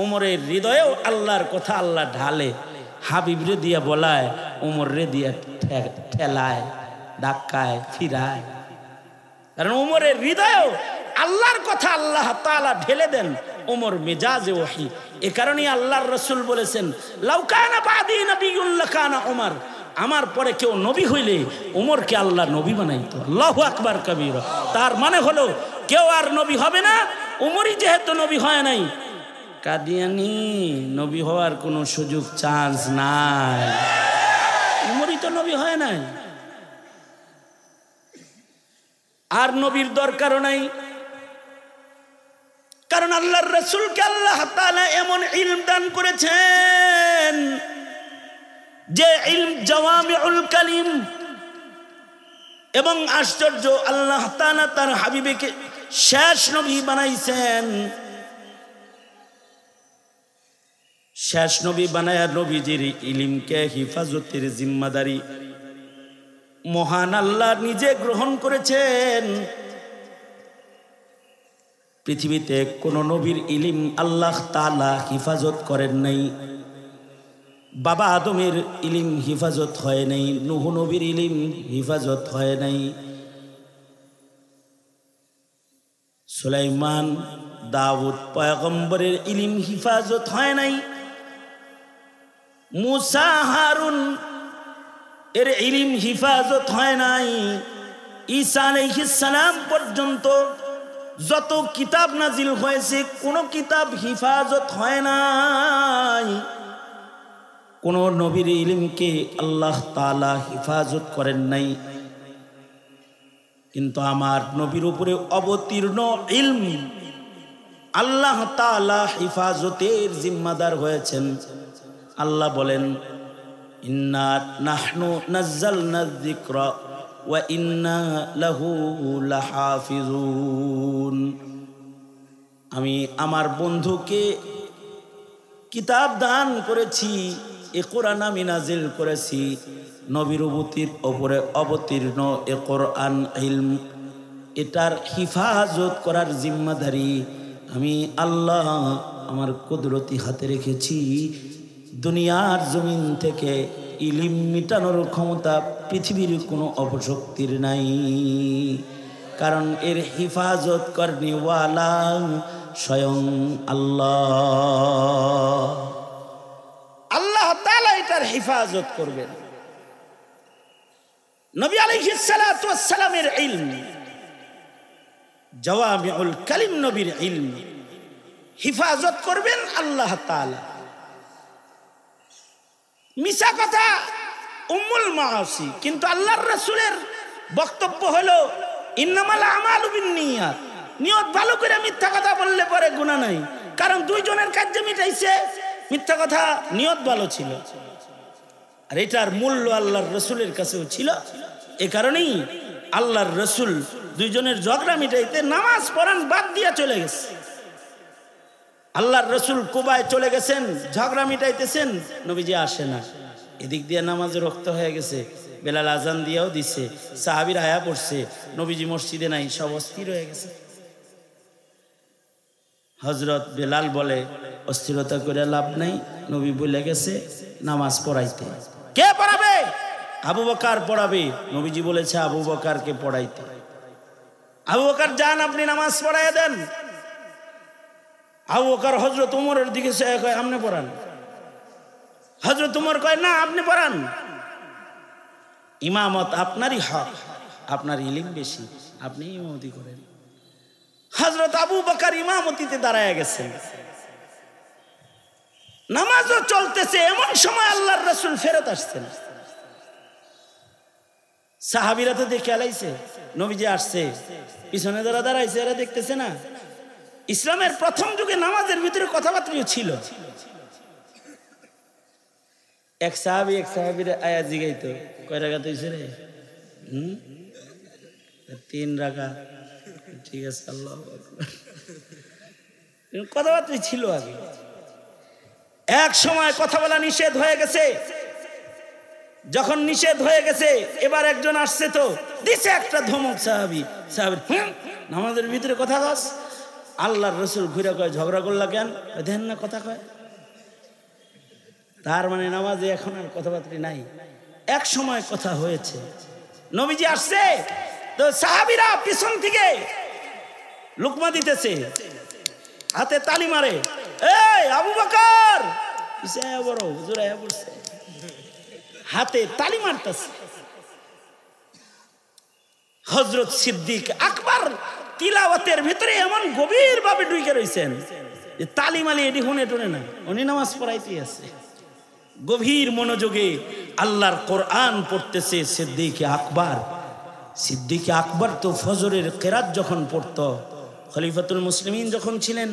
ওমরের হৃদয়েও আল্লাহর কথা আল্লাহ ঢালে। হাবিব রে দিয়া বলায়, ওমর রে দিয়া ঠেলায়, ধাক্কায়, ফিরায়। কারণ ওমরের হৃদয়েও আল্লাহর কথা আল্লাহ তাআলা ঢেলে দেন ওমর মেজাজে ওহী। এ কারণেই আল্লাহর রাসূল বলেছেন লাউ কানা বাদি নবিয়্যুন লাকানা ওমর, আমার পরে কেউ নবী হইলে ওমরকে আল্লাহ নবী বানাইতো। আল্লাহু আকবার কবীরা। তার মানে হলো কেউ আর নবী হবে না, ওমরই যেহেতু নবী হয় নাই, কাদিয়ানি নবী হওয়ার কোনো সুযোগ চান্স নাই। ওমরই তো নবী হয় নাই, আর নবীর দরকারও নাই। কারণ আল্লাহর রাসূলকে আল্লাহ তাআলা এমন ইলম দান করেছেন যে ইলম জাওয়ামিউল কালিম। এবং আশ্চর্য, আল্লাহ তাআলা তার হাবিবকে শেষ নবী বানাইছেন। শেষ নবী বানায়া নবীজির ইলমকে হিফাজতের জিম্মাদারি মহান আল্লাহ নিজে গ্রহণ করেছেন। পৃথিবীতে কোন নবীর ইলম আল্লাহ তাআলা হিফাজত করেন নাই। বাবা আদমের ইলম হিফাজত হয় নাই, নূহ নবীর ইলম হিফাজত হয় নাই, সুলাইমান দাউদ পয়গম্বরের ইলম হিফাজত হয় নাই, মুসা হারুন এর ইলম হিফাজত হয় নাই, ঈসা আলাইহিস সালাম পর্যন্ত যত কিতাব নাজিল হয়েছে কোন কিতাব হিফাজত হয় নাই। কোন নবীর ইলমকে আল্লাহ তাআলা হিফাজত করেন নাই, কিন্তু আমার নবীর উপরে অবতীর্ণ ইলম আল্লাহ তাআলা হিফাজতের জিম্মাদার হয়েছেন। আল্লাহ বলেন, ইন্না নাহনু নাজ্জালনা যিকরা ওয়া ইন্না লাহু লাহাফিজুন। আমি আমার বন্ধুকে কিতাব দান করেছি, এ কোরআন আমি নাজিল করেছি। নবীর উপরে অবতীর্ণ এ কোরআন ইলম, এটার হিফাজত করার জিম্মাদারি আমি আল্লাহ আমার কুদরতি হাতে রেখেছি। দুনিয়ার জমিন থেকে ইলম মিটানোর ক্ষমতা পৃথিবীর কোনো অপশক্তির নাই, কারণ এর হিফাজত করনেওয়ালা স্বয়ং আল্লাহ। আল্লাহ তাআলা এটার হিফাজত করবেন। নবী আলাইহিস সালাতু ওয়াস সালামের ইলম, জাওয়ামিউল কালিম নবীর ইলম হিফাজত করবেন আল্লাহ তাআলা। মিছা কথা উম্মুল মাআসি, কিন্তু আল্লাহর রাসূলের বক্তব্য হলো ইন্নামাল আমালু বিন্নিয়াত, নিয়ত ভালো করে মিথ্যা কথা বললে পরে গুনাহ নাই, কারণ দুইজনের কাজ মিটাইছে, মিথ্যা কথা নিয়ত ভালো ছিল, আর এটার মূল্য আল্লাহর রাসূলের কাছেও ছিল। এ কারণেই আল্লাহর রাসূল দুইজনের ঝগড়া মিটাইতে নামাজ পড়ান বাদ দিয়ে চলে গেছে। আল্লাহর রাসূল কুবায় চলে গেছেন, ঝগড়া মিটাইতেছেন, নবীজি আসে না। এদিক দিয়ে নামাজে রক্ত হয়ে গেছে, বেলাল আজান দিয়েও দিছে, সাহাবীরা আয়া পড়ছে, নবীজি মসজিদে নাই, সব অস্থির হয়ে গেছে। হযরত বেলাল বলে, অস্থিরতা করে লাভ নাই, নবী বলে গেছে নামাজ পড়াইতে। কে পড়াবে? আবু বকর পড়াবে। নবীজি বলেছে আবু বকরকে পড়াইতে। আবু বকর যান, আপনি নামাজ পড়াইয়া দেন। আবু বকর হযরত ওমরের দিকে চেয়ে কয়, আপনি পড়ান। হযরত ওমর কয়, না আপনি পড়ান, ইমামত আপনারই হক, আপনার ইলম বেশি, আপনি ইমামতি করেন। হযরত আবু বকর ইমামতিতে দাঁড়ায় গেছেন, নামাজও চলতেছে, এমন সময় আল্লাহর রাসূল ফেরত আসছেন। সাহাবীরা তো দেখে আলাইছে নবীজি আসছে, পিছনে যারা দাঁড়াইছে এরা দেখতেছে না। ইসলামের প্রথম যুগে নামাজের ভিতরে কথাবার্তাও ছিল। এক সাহাবীর আয়া জিগাইতো, কয় রাকাত হইছে রে? 3 রাকাত। ঠিক আছে, আল্লাহু আকবার। কথাবার্তা ছিল আগে। এক সময় কথা বলা নিষেধ হয়ে গেছে। যখন নিষেধ হয়ে গেছে, এবার একজন আসছে তো দিছে একটা ধমক সাহাবী। নামাজের ভিতরে কথা কস? আল্লাহর রাসূল ঘুরে কয়, ঝগড়া করলা কেন? দেন না কথা কয়। তার মানে নামাজে এখন আর কথাবার্তা নাই, এক সময় কথা হয়েছে। নবীজি আসছে তো সাহাবীরা পিছন থেকে লুকমা দিতেছে, হাতে তালি মারে, এই আবু বকর পিছে বড় হুজুর আয়া পড়ছে, হাতে তালি মারতেছে। হযরত সিদ্দিক আকবর তিলাওয়াতের ভিতরে এমন গভীর ভাবে ঢুকে রইছেন যে তালি মালি এটি হুনে টুনে না, উনি নামাজ পড়াইতে আছে। গভীর মনোযোগে আল্লাহর কোরআন পড়তেছে সিদ্দিক আকবর। সিদ্দিক আকবর তো ফজরের কিরাত যখন পড়ত, খলিফাতুল মুসলিমিন যখন ছিলেন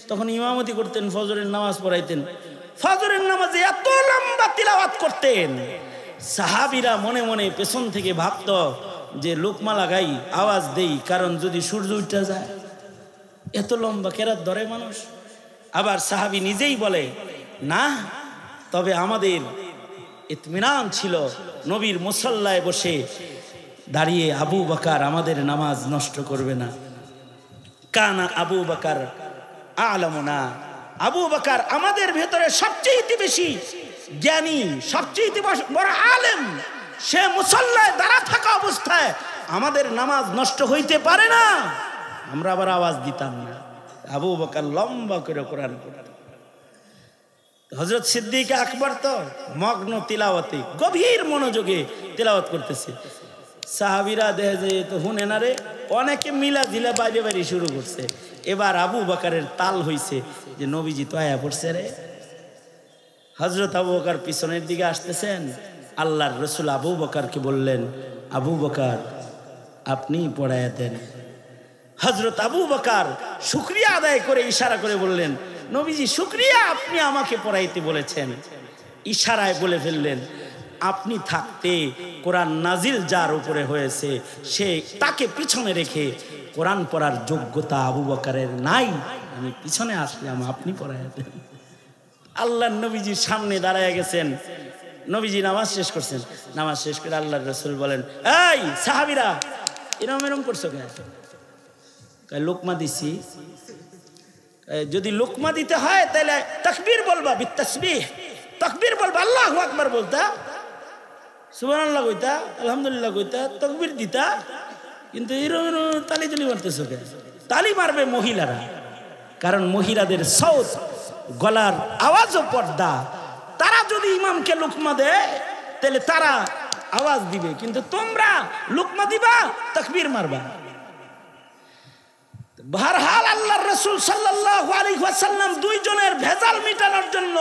তখন ইমামতি করতেন, ফজরের নামাজ পড়াইতেন। ফজরের নামাজে এত লম্বা তিলাওয়াত করতেন, সাহাবীরা মনে মনে পেছন থেকে ভাবত যে লোকমা লাগাই, আওয়াজ দেই, কারণ যদি সূর্য উঠে যায় এত লম্বা কেরাত ধরে মানুষ। আবার সাহাবী নিজেই বলে, না, তবে আমাদের ইতমিনান ছিল নবীর মুসল্লায় বসে দাঁড়িয়ে আবু বকর আমাদের নামাজ নষ্ট করবে না। কানা আবু বকর আলামুনা, আবু বকর আমাদের ভেতরে সবচেয়ে বেশি জ্ঞানী, সবচেয়ে বড় আলেম। সে মুসল্লায় দাঁড়া থাকা অবস্থায় আমাদের নামাজ নষ্ট হইতে পারে না, আমরা আবার আওয়াজ দিতাম না। আবু বকর লম্বা করে কোরআন পড়তেন। হযরত সিদ্দিক আকবর তো মগ্ন তিলাওয়াতে, গভীর মনোযোগে তিলাওয়াত করতেছে। সাহাবীরা দেখে যে তো হুনে না রে, অনেকে মিলা জিলা বাইরে বাইরে শুরু করছে। এবার আবু বকরের তাল হইছে যে নবীজি তো আয়া পড়ছে রে। হযরত আবু বকর পিছনের দিকে আসতেছেন, আল্লাহর রাসূল আবু বকরকে বললেন, আবু বকর আপনি পড়ায়া দেন। হযরত আবু বকর শুকরিয়া আদায় করে ইশারা করে বললেন, নবীজি শুকরিয়া, আপনি আমাকে পড়াইতে বলেছেন। ইশারায় বলে ফেললেন, আপনি থাকতে কোরআন নাজিল যার উপরে হয়েছে সে তাকে পিছনে রেখে কোরআন পড়ার যোগ্যতা আবু বকরের নাই, আমি পিছনে আসলাম, আপনি পড়াইয়া দেন। আল্লাহর নবীজির সামনে দাঁড়ায় গেছেন, নবীজি নামাজ শেষ করছেন। নামাজ শেষ করে আল্লাহর রাসূল বলেন, এই সাহাবীরা এরম এরম করছো কেন? লোকমা দিছি। যদি লোকমা দিতে হয় তাহলে তাকবীর বলবা, বিতাসবিহ তাকবীর বলবা, আল্লাহু আকবার বলতা, সুবহানাল্লাহ কইতা, আলহামদুলিল্লাহ কইতা, তাকবীর দিতা। কিন্তু এরম এরম তালি তুলি মারতেছো কেন? তালি মারবে মহিলারা, কারণ মহিলাদের সাউত গলার আওয়াজও পর্দা। তারা যদি ইমামকে লুকমা দেয় তাহলে তারা আওয়াজ দিবে, কিন্তু তোমরা লুকমা দিবা, তাকবীর মারবা। বহরহাল আল্লাহর রাসূল সাল্লাল্লাহু আলাইহি ওয়াসাল্লাম দুইজনের ভেজাল মিটানোর জন্য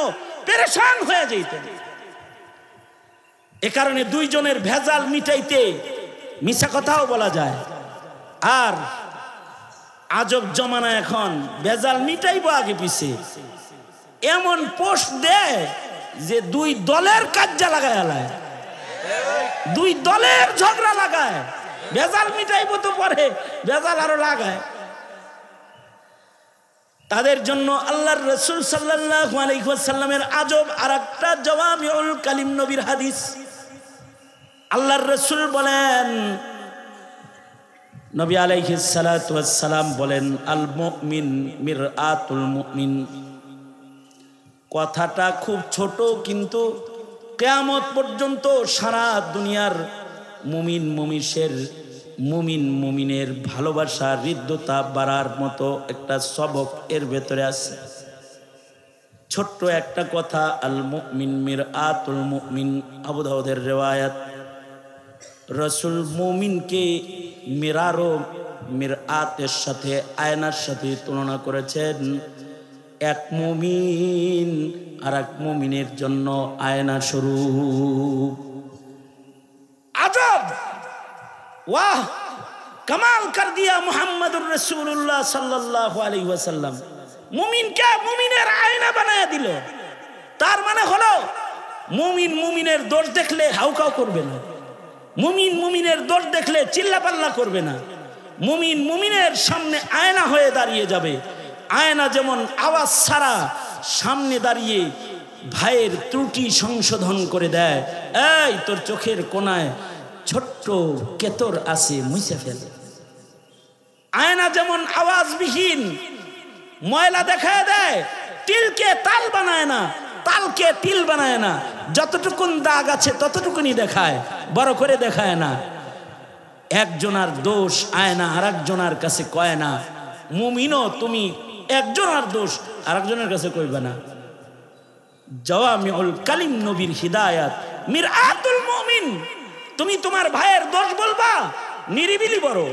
পেরেশান হয়ে যাইতেন। এ কারণে দুইজনের ভেজাল মিটাইতে মিছা কথাও বলা যায়। আর আজব জমানা, এখন ভেজাল মিটাইবো আগে পিছে এমন পোস্ট দেয় যে দুই দলের কাজ্জা লাগায়, দুই দলের ঝগড়া লাগায়। ভেজাল মিটাইবো তো পরে ভেজাল আরো লাগায়। তাদের জন্য আল্লাহর রাসূল সাল্লাল্লাহু আলাইহি ওয়াসাল্লামের আজব আরেকটা জাওয়ামিউল কালিম নবীর হাদিস। আল্লাহর রাসূল বলেন, নবী আলাইহিস সালাতু ওয়াস সালাম বলেন, আল মুমিন মিরআতুল মুমিন। কথাটা খুব ছোট, কিন্তু কিয়ামত পর্যন্ত সারা দুনিয়ার মুমিনের ভালোবাসা হৃদ্যতা বাড়ার মতো একটা সবক এর ভেতরে আছে। ছোট্ট একটা কথা, আল মুমিন মিরআতুল মুমিন, আবু দাউদের রিওয়ায়াত। রাসূল মুমিনকে মিরআতের সাথে, আয়নার সাথে তুলনা করেছেন। এক মুমিন আর এক মুমিনের জন্য আয়না স্বরূপ। আজব, ওয়াহ, কামাল কর দিয়া মুহাম্মদুর রাসূলুল্লাহ সাল্লাল্লাহু আলাইহি ওয়াসাল্লাম। মুমিনকে মুমিনের আয়না বানায়া দিল। তার মানে হলো মুমিনের দোষ দেখলে হাউকাউ করবে না, মুমিনের দোষ দেখলে চিল্লাপাল্লা করবে না। মুমিনের সামনে আয়না হয়ে দাঁড়িয়ে যাবে। আয়না যেমন আওয়াজ ছাড়া সামনে দাঁড়িয়ে ভাইয়ের ত্রুটি সংশোধন করে দেয়, এই তোর চোখের কোনায় ছোট্ট কেতর আছে, মুছে ফেল। আয়না যেমন আওয়াজবিহীন ময়লা দেখায় দেয়, তিলকে তাল বানায় না, তালকে তিল বানায় না। যতটুকুন দাগ আছে ততটুকুনি দেখায়, বড় করে দেখায় না। একজনার দোষ আয়না আরেকজনের কাছে কয় না। মুমিনও তুমি একজনের দোষ আরেকজনের কাছে কইবে না। জাওয়ামিউল কালিম নবীর হিদায়াত, মিরআতুল মুমিন। তুমি তোমার ভাইয়ের দোষ বলবা, নিরিবিলি বলো,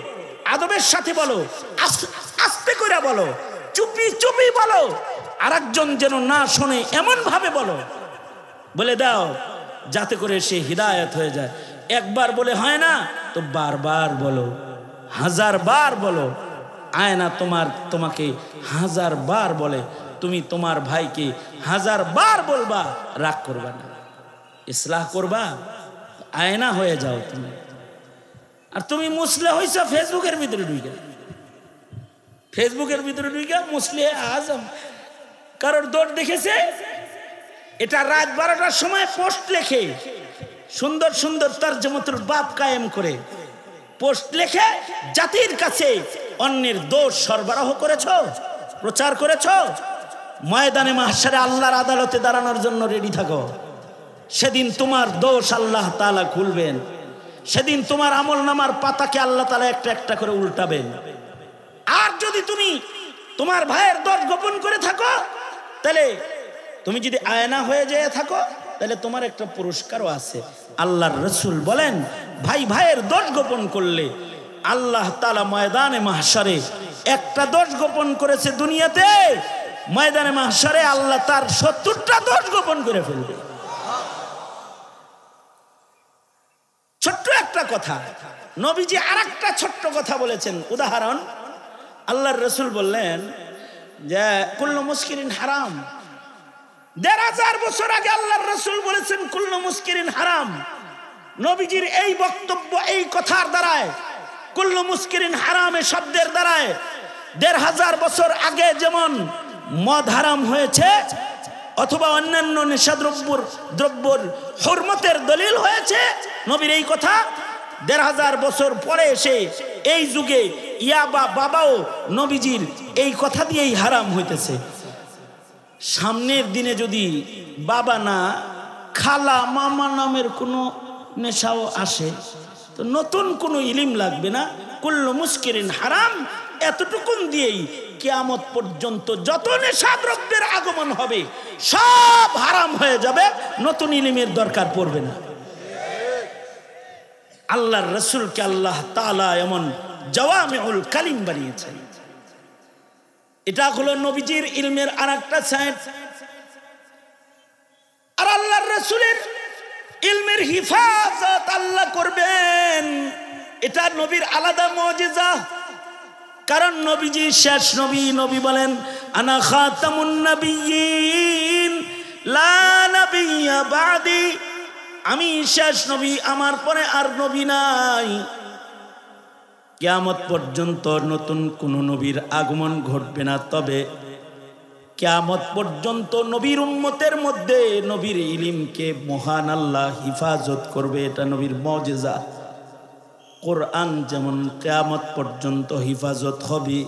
আদবের সাথে বলো, আস্তে করে বলো, চুপি চুপি বলো, আরেকজন যেন না শোনে এমন ভাবে বলো, বলে দাও, যাতে করে সে হিদায়াত হয়ে যায়। একবার বলে হয় না তো বারবার বলো, 1000 বার বলো। আয়না তোমাকে 1000 বার বলে, তুমি তোমার ভাইকে 1000 বার বলবা, রাগ করবা না, ইসলাহ করবা, আয়না হয়ে যাও তুমি। আর তুমি মুসলে হইছো ফেসবুকের ভিতরে ঢুকে, মুসলে আজম কারোর দৌড় দেখেছে, এটা রাত 12টার সময় পোস্ট লেখে, সুন্দর সুন্দর তরজমাতুল বাব কায়েম করে পোস্ট লেখে, জাতির কাছে অন্যের দোষ সরবরাহ করেছ, প্রচার করেছ। ময়দানে মাহশারে আল্লাহর আদালতে দাঁড়ানোর জন্য রেডি থাকো। সেদিন তোমার দোষ আল্লাহ তাআলা খুলবেন, সেদিন তোমার আমলনামার পাতাকে আল্লাহ তাআলা একটা একটা করে উল্টাবেন। আর যদি তুমি তোমার ভাইয়ের দোষ গোপন করে থাকো, তাহলে তুমি যদি আয়না হয়ে যেয়ে থাকো, তাহলে তোমার একটা পুরস্কারও আছে। আল্লাহর রাসূল বলেন, ভাইয়ের দোষ গোপন করলে আল্লাহ তাআলা ময়দানে মাহশারে একটা দোষ গোপন করেছে দুনিয়াতে, ময়দানে মাহশারে আল্লাহ তার 70টা দোষ গোপন করে ফেলবে। ছোট্ট একটা কথা, নবীজি আরেকটা ছোট্ট কথা বলেছেন। উদাহরণ, আল্লাহর রাসূল বললেন যে কুল্লু মুস্কিরিন হারাম। ১৫০০ বছর আগে আল্লাহর রাসূল বলেছেন কুল্লু মুস্কিরিন হারাম। নবীজির এই বক্তব্য, এই কথার দ্বারায়, কুল্লু মুস্কিরিন হারামে শব্দের দ্বারায় ১৫০০ বছর আগে যেমন মদ হারাম হয়েছে অথবা অন্যান্য নেশাদ্রব্যর হুরমতের দলিল হয়েছে, নবীর এই কথা ১৫০০ বছর পরে এসে এই যুগে ইয়াবা বাবাও নবীজির এই কথা দিয়েই হারাম হইতেছে। সামনের দিনে যদি বাবা না খালা মামা নামের কোনো নেশাও আসে তো নতুন কোনো ইলিম লাগবে না। কুল্লু মুস্কিরিন হারাম এতটুকুন দিয়েই কিয়ামত পর্যন্ত যত নেশাদ্রব্যের আগমন হবে সব হারাম হয়ে যাবে, নতুন ইলিমের দরকার পড়বে না। আল্লাহর রাসূলকে আল্লাহ তাআলা এমন জাওয়ামিউল কালিম বানিয়েছেন। এটা হলো নবীজির ইলমের আরেকটা সাইড। আর আল্লাহর রাসূলের ইলমের হিফাজত আল্লাহ করবেন, এটা নবীর আলাদা মুজিজা। কারণ নবীজি শেষ নবী, নবী বলেন আনা খাতামুন নবিয়্যিন লা নাবিয়্যা বাদি, আমি শেষ নবী, আমার পরে আর নবী নাই। কিয়ামত পর্যন্ত নতুন কোন নবীর আগমন ঘটবে না। তবে কিয়ামত পর্যন্ত নবীর উম্মতের মধ্যে নবীর ইলমকে মহান আল্লাহ হিফাজত করবে, এটা নবীর মুজিজা। কোরআন যেমন কিয়ামত পর্যন্ত হিফাজত হবে,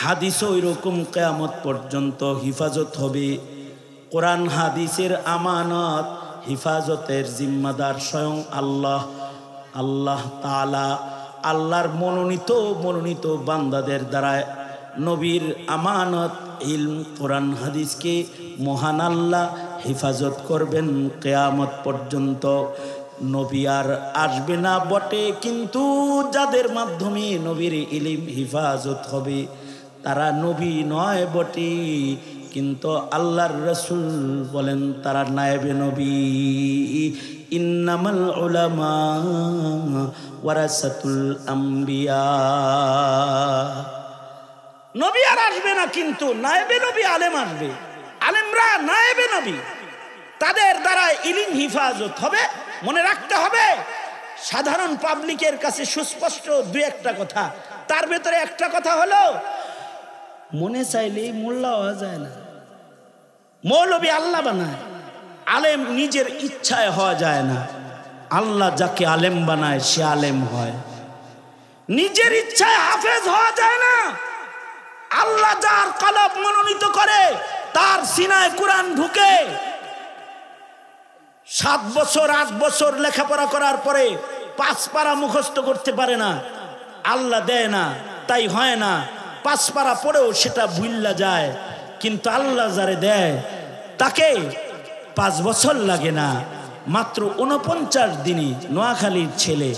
হাদিসও ওইরকম কিয়ামত পর্যন্ত হিফাজত হবে। কোরআন হাদিসের আমানত হিফাজতের জিম্মাদার স্বয়ং আল্লাহ। আল্লাহ তাআলা আল্লাহর মনোনীত বান্দাদের দ্বারা নবীর আমানত ইলম কোরআন হাদিসকে মহান আল্লাহ হিফাজত করবেন কিয়ামত পর্যন্ত। নবী আর আসবে না বটে, কিন্তু যাদের মাধ্যমে নবীর ইলম হিফাজত হবে তারা নবী নয় বটে, কিন্তু আল্লাহর রাসূল বলেন তারা নায়েবে নবী। ইন্নামাল উলামা ওয়ারাসাতুল আম্বিয়া। নবী আর আসবে না, কিন্তু নায়েবে নবী আলেম আসবে। আলেমরা নায়েবে নবী, তাদের দ্বারা ইলম হিফাজত হবে। মনে রাখতে হবে, সাধারণ পাবলিকের কাছে সুস্পষ্ট দুই একটা কথা, তার ভেতরে একটা কথা হলো মনে চাইলেই মোল্লা হওয়া যায় না। মৌলবী আল্লাহ বানায়, আলেম নিজের ইচ্ছায় হওয়া যায় না। আল্লাহ যাকে আলেম বানায় সে আলেম হয়, নিজের ইচ্ছায় হাফেজ হওয়া যায় না। আল্লাহ যার কলব মনোনীত করে তার সিনায় কোরআন ঢুকে। 7 বছর 8 বছর লেখাপড়া করার পরে 5 পারা মুখস্থ করতে পারে না, আল্লাহ দেয় না, তাই হয় না। 5 পারা পড়েও সেটা ভুল্লা যায়। কিন্তু আল্লাহ যারে দেয় তাকে 5 বছর লাগে না, মাত্র 49 দিনে নোয়াখালীর ছেলে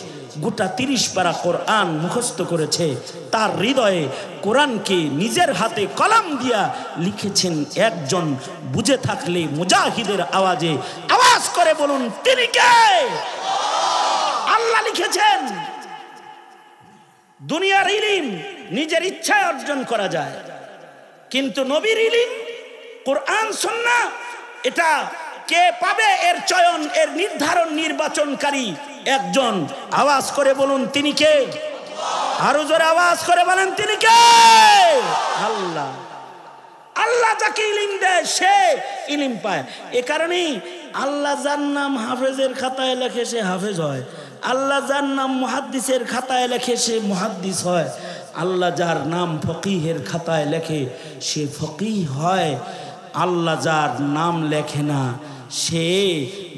গোটা 30 পারা কোরআন মুখস্থ করেছে। তার হৃদয়ে কোরআনকে নিজের হাতে কলম দিয়া লিখেছেন একজন। বুঝে থাকলে মুজাহিদের আওয়াজে আওয়াজ করে বলুন তিনি কে? আল্লাহ লিখেছেন। দুনিয়ার ইলম নিজের ইচ্ছায় অর্জন করা যায়, কিন্তু নবীর ইলম কোরআন সুন্নাহ এটা কে পাবে এর চয়ন, এর নির্ধারণ, নির্বাচনকারী একজন। আওয়াজ করে বলুন তিনি কে? আরো জোরে আওয়াজ করে বলেন তিনি কে? আল্লাহ। আল্লাহ যাকে ইলম দেয় সে ইলম পায়। এ কারণেই আল্লাহ যার নাম হাফেজের খাতায় লেখে সে হাফেজ হয়, আল্লাহ যার নাম মুহাদ্দিসের খাতায় লেখে সে মুহাদ্দিস হয়, আল্লাহ যার নাম ফকিহের খাতায় লেখে সে ফকিহ হয়। আল্লাহ যার নাম লেখে না সে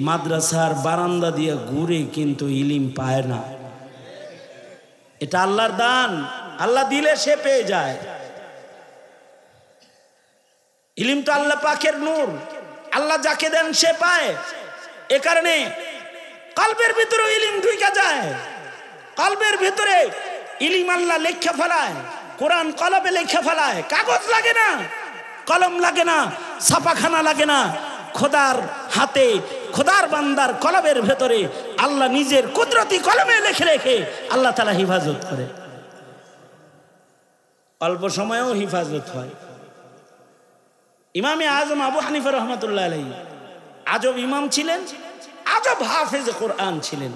মাদ্রাসার বারান্দা দিয়ে ঘুরে কিন্তু ইলিম পায় না। এটা আল্লাহর দান, আল্লাহ দিলে সে পেয়ে যায়। ইলিম তো আল্লাহ পাকের নূর, আল্লাহ যাকে দেন সে পায়। এ কারণে কলবের ভিতরে ইলিম ঢুকে যায়, কলবের ভিতরে ইলিম আল্লাহ লেখা ফেলায়, কোরআন কলবে লেখা ফেলায়, কাগজ লাগে না। কলম লাগে না, ছাপাখানা লাগে না, খোদার হাতে, খোদার বান্দার কলমের ভেতরে আল্লাহ নিজের কুদরতি কলমে লিখে রেখে আল্লাহ তাআলা হিফাজত করে। অল্প সময়েও হিফাজত হয়। ইমামে আজম আবু হানিফা রহমাতুল্লাহ আলাইহি আজব ইমাম ছিলেন, আজব হাফেজ কোরআন ছিলেন।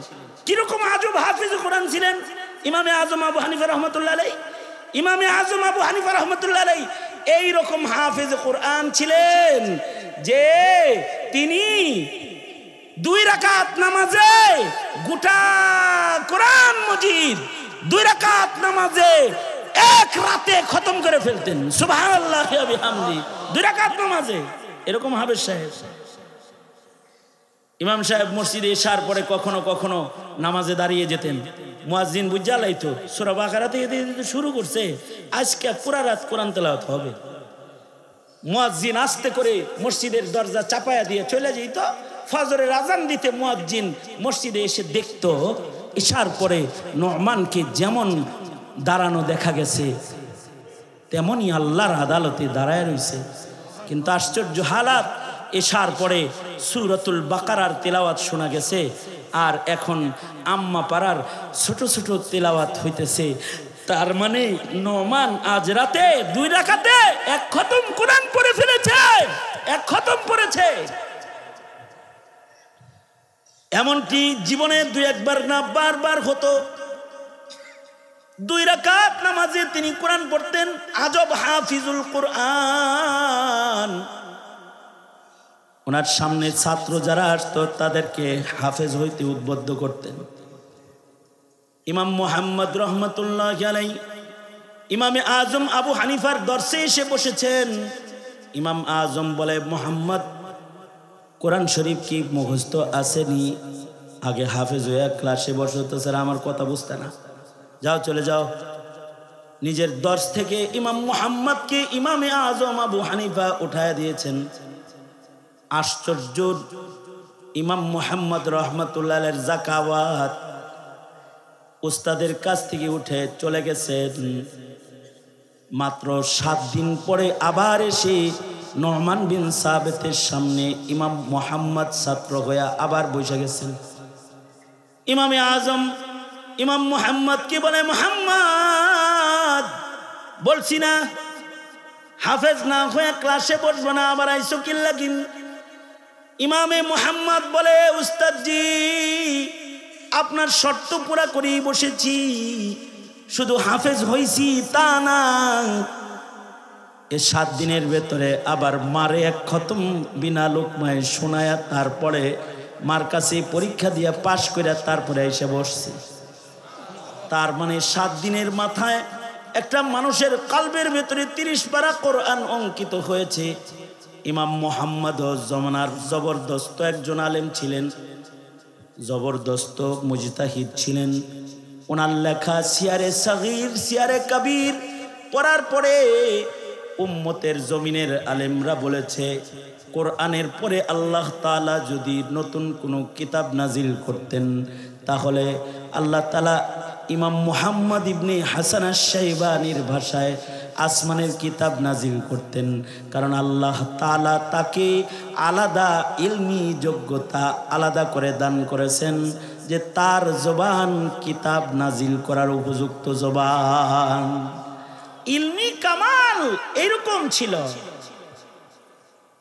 কিরকম আজব হাফেজ কোরআন ছিলেন ইমামে আজম আবু হানিফা রহমাতুল্লাহ আলাইহি? ইমামে আজম আবু হানিফা রহমাতুল্লাহ আলাইহি এইরকম হাফেজ কোরআন ছিলেন যে তিনি 2 রাকাত নামাজে গোটা কোরআন মজিদ 2 রাকাত নামাজে এক রাতে খতম করে ফেলতেন। সুবহানাল্লাহি ওয়া বিহামদি। 2 রাকাত নামাজে এরকম হাফেজ সাহেব। ইমাম সাহেব মসজিদে এশার পরে কখনো কখনো নামাজে দাঁড়িয়ে যেতেন। মুয়াজ্জিন বুঝা লাইতো সূরা বাকারা থেকে শুরু করছে, আজকে পুরা রাত কোরআন তেলাওয়াত হবে। মুয়াজ্জিন আস্তে করে মসজিদের দরজা চাপায়া দিয়ে চলে যেত। ফজরের আজান দিতে মুয়াজ্জিন মসজিদে এসে দেখতো এশার পরে নু'মানকে যেমন দাঁড়ানো দেখা গেছে তেমনই আল্লাহর আদালতে দাঁড়ায় রয়েছে। কিন্তু আশ্চর্য হালাত, এশার পরে সূরাতুল বাকারার তেলাওয়াত শোনা গেছে, আর এখন আম্মা পাড়ার ছোট ছোট তেলাওয়াত হইতেছে। তার মানে নু'মান আজ রাতে 2 রাকাতে 1 খতম কোরআন পড়ে ফেলেছে, 1 খতম পড়েছে। এমনকি জীবনে 2-1 বার না বারবার হতো। 2 রাকাত নামাজে তিনি কোরআন পড়তেন। আজব হাফিজুল কোরআন। ওনার সামনে ছাত্র যারা আসতো তাদেরকে হাফেজ হইতে উদ্বুদ্ধ করতেন। ইমাম মুহাম্মদ রহমাতুল্লাহি আলাইহি ইমামে আজম আবু হানিফার দরসে এসে বসেছেন। ইমাম আজম বলে, মুহাম্মদ কোরআন শরীফ কি মুখস্থ আসেনি? আগে হাফেজ হয়ে ক্লাসে বসে তো স্যার আমার কথা বুঝতে না, যাও চলে যাও। নিজের দর্শ থেকে ইমাম মুহাম্মদকে ইমামে আজম আবু হানিফা উঠায় দিয়েছেন। আশ্চর্য, ইমাম মুহাম্মদ রহমাতুল্লাহ আলাইহির যাকাওয়াত উস্তাদের কাছ থেকে উঠে চলে গেছেন। মাত্র 7 দিন পরে আবার এসে নু'মান বিন সাবিতের সামনে ইমাম মুহাম্মদ ছাত্র হয়ে আবার বসে গেছেন। ইমামে আজম ইমাম মুহাম্মদ কি বলে, মুহাম্মদ বলছি না হাফেজ না হয়ে ক্লাসে বসবো না, আবার আইসো কিল্লা কিন? ইমামে মুহাম্মদ বলে, উস্তাদজি আপনার শর্ত পুরা করেই বসেছি, শুধু হাফেজ হইছি তা না, এই 7 দিনের ভেতরে আবার মারে 1 খতম বিনা লোকমায় শোনায়া তারপরে মার কাছে পরীক্ষা দিয়ে পাশ করে তারপরে এসে বসছি। তার মানে 7 দিনের মাথায় একটা মানুষের কলবের ভেতরে 30 পারা কোরআন অঙ্কিত হয়েছে। ইমাম মুহাম্মদ জমানার জবরদস্ত একজন আলেম ছিলেন, জবরদস্ত মুজতাহিদ ছিলেন। ওনার লেখা সিয়ারে সগীর সিয়ারে কবির পড়ার পরে উম্মতের জমিনের আলেমরা বলেছে, কোরআনের পরে আল্লাহ তাআলা যদি নতুন কোনো কিতাব নাজিল করতেন তাহলে আল্লাহ তাআলা ইমাম মুহাম্মদ ইবনে হাসান আশ-শাইবানির ভাষায় আসমানের কিতাব নাজিল করতেন। কারণ আল্লাহ তাআলা তাকে আলাদা ইলমি যোগ্যতা আলাদা করে দান করেছেন, যে তার জবান কিতাব নাজিল করার উপযুক্ত জবান। ইলমি কামাল এরকম ছিল।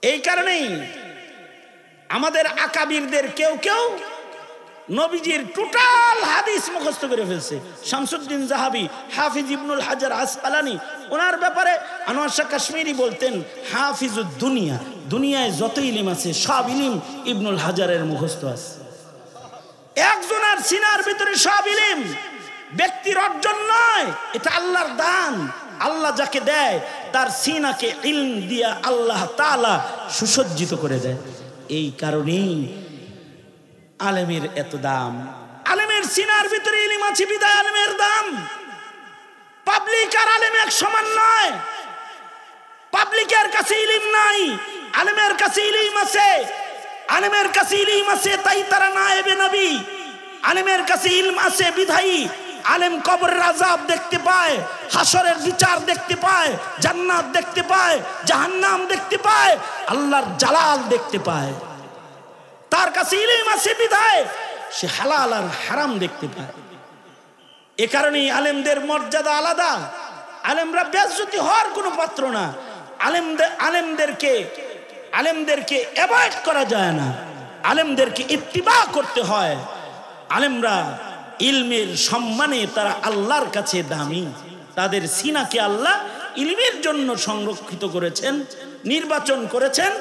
এই কারণেই আমাদের আকাবিরদের কেউ কেউ নবীজির টোটাল হাদিস মুখস্থ করে ফেলছে। শামসুদ্দিন জাহাবি, হাফিজ ইবনুল হাজার আসকালানি, ওনার ব্যাপারে আনোয়ার শাহ কাশ্মীরি বলতেন হাফিজুদ দুনিয়া, দুনিয়ায় যত ইলিম আছে সব ইলিম ইবনুল হাজারের মুখস্থ আছে। একজনের সিনার ভিতরে সব ইলিম ব্যক্তির অর্জন নয়, এটা আল্লাহর দান। আল্লাহ যাকে দেয় তার সিনাকে ইলম দিয়া আল্লাহ তাআলা সুসজ্জিত করে দেয়। এই কারণেই আলেমের এত দাম। আলেমের সিনার ভিতরে ইলম আছে বিদায় আলেমের দাম। পাবলিক আর আলেম এক সমান নয়। পাবলিকের কাছে ইলম নাই, আলেমের কাছে ইলম আছে। আলেমের কাছে ইলম আছে তাই তারা নায়েবে নবী। আলেমের কাছে ইলম আছে বিধায়ী আলেম কবরের আযাব দেখতে পায়, হাসরের বিচার দেখতে পায়, জান্নাত দেখতে পায়, জাহান্নাম দেখতে পায়, আল্লাহর জালাল দেখতে পায়। তার কাছে ইলম আছে বিধায় সে হালাল আর হারাম দেখতে পায়। এ কারণেই আলেমদের মর্যাদা আলাদা। আলেমরা বেইজ্জতি হওয়ার কোনো পাত্র না। আলেমদেরকে অ্যাভয়েড করা যায় না, আলেমদেরকে ইত্তিবা করতে হয়। আলেমরা ইলমের সম্মানে তারা আল্লাহর কাছে দামি। তাদের সিনাকে আল্লাহ ইলমের জন্য সংরক্ষিত করেছেন, নির্বাচন করেছেন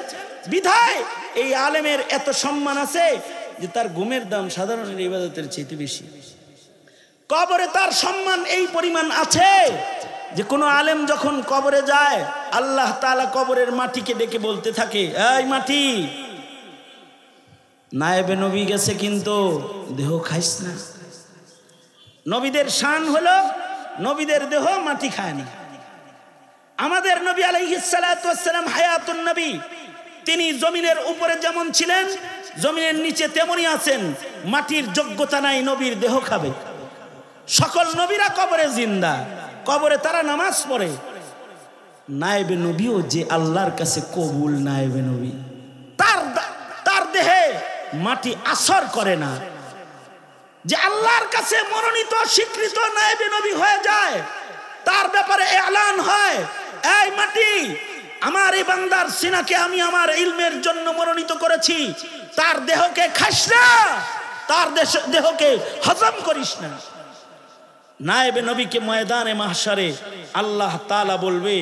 বিধায় এই আলেমের এত সম্মান আছে যে তার ঘুমের দাম সাধারণের ইবাদতের চেয়ে বেশি। কবরে তার সম্মান এই পরিমাণ আছে যে কোনো আলেম যখন কবরে যায় আল্লাহ তাআলা কবরের মাটিকে ডেকে বলতে থাকে, এই মাটি, নায়েবে নবী গেছে কিন্তু দেহ খাইস না। নবীদের শান হলো নবীদের দেহ মাটি খায় না। আমাদের নবী আলাইহিস সালাতু ওয়াস সালাম হায়াতুন নবী, তিনি জমিনের উপরে যেমন ছিলেন জমিনের নিচে তেমনই আছেন। মাটির যোগ্যতা নাই নবীর দেহ খাবে। সকল নবীরা কবরে জিন্দা, কবরে তারা নামাজ পড়ে। নায়েবে নবীও যে আল্লাহর কাছে কবুল নায়েবে নবী, তার দেহে মাটি আসর করে না। যে আল্লাহর কাছে মনোনীত স্বীকৃত নায়েবে নবী হয়ে যায়, তার ব্যাপারে এলান হয়, এই মাটি, আমার এই বান্দার সিনাকে আমি আমার ইলমের জন্য মনোনীত করেছি, তার দেহকে খাস না, তার দেহকে হজম করিস না। নায়েবে নবীকে ময়দানে মাহশারে আল্লাহ তাআলা বলবে,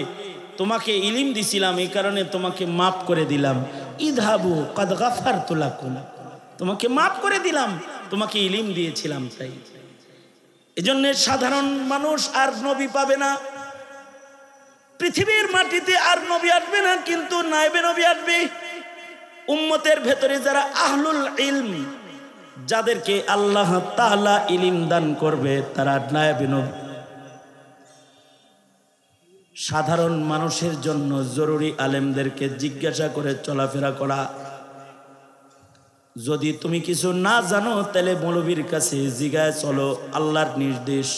তোমাকে ইলম দিছিলাম এই কারণে তোমাকে মাফ করে দিলাম, ইযহাবু কাদ গাফারতু লাকুম, তোমাকে মাফ করে দিলাম, তোমাকে ইলম দিয়েছিলাম। তাই এজন্য সাধারণ মানুষ আর নবী পাবে না, পৃথিবীর মাটিতে আর নবী আসবে না, কিন্তু নায়েবে নবী আসবে। উম্মতের ভেতরে যারা আহলুল ইলম, যাদেরকে আল্লাহ তাআলা ইলম দান করবে, তারা নায়েবে নবী। সাধারণ মানুষের জন্য জরুরি আলেমদেরকে জিজ্ঞাসা করে চলাফেরা করা। যদি তুমি কিছু না জানো তাহলে মৌলবীর কাছে জিজ্ঞাসা চলো, আল্লাহর নির্দেশ,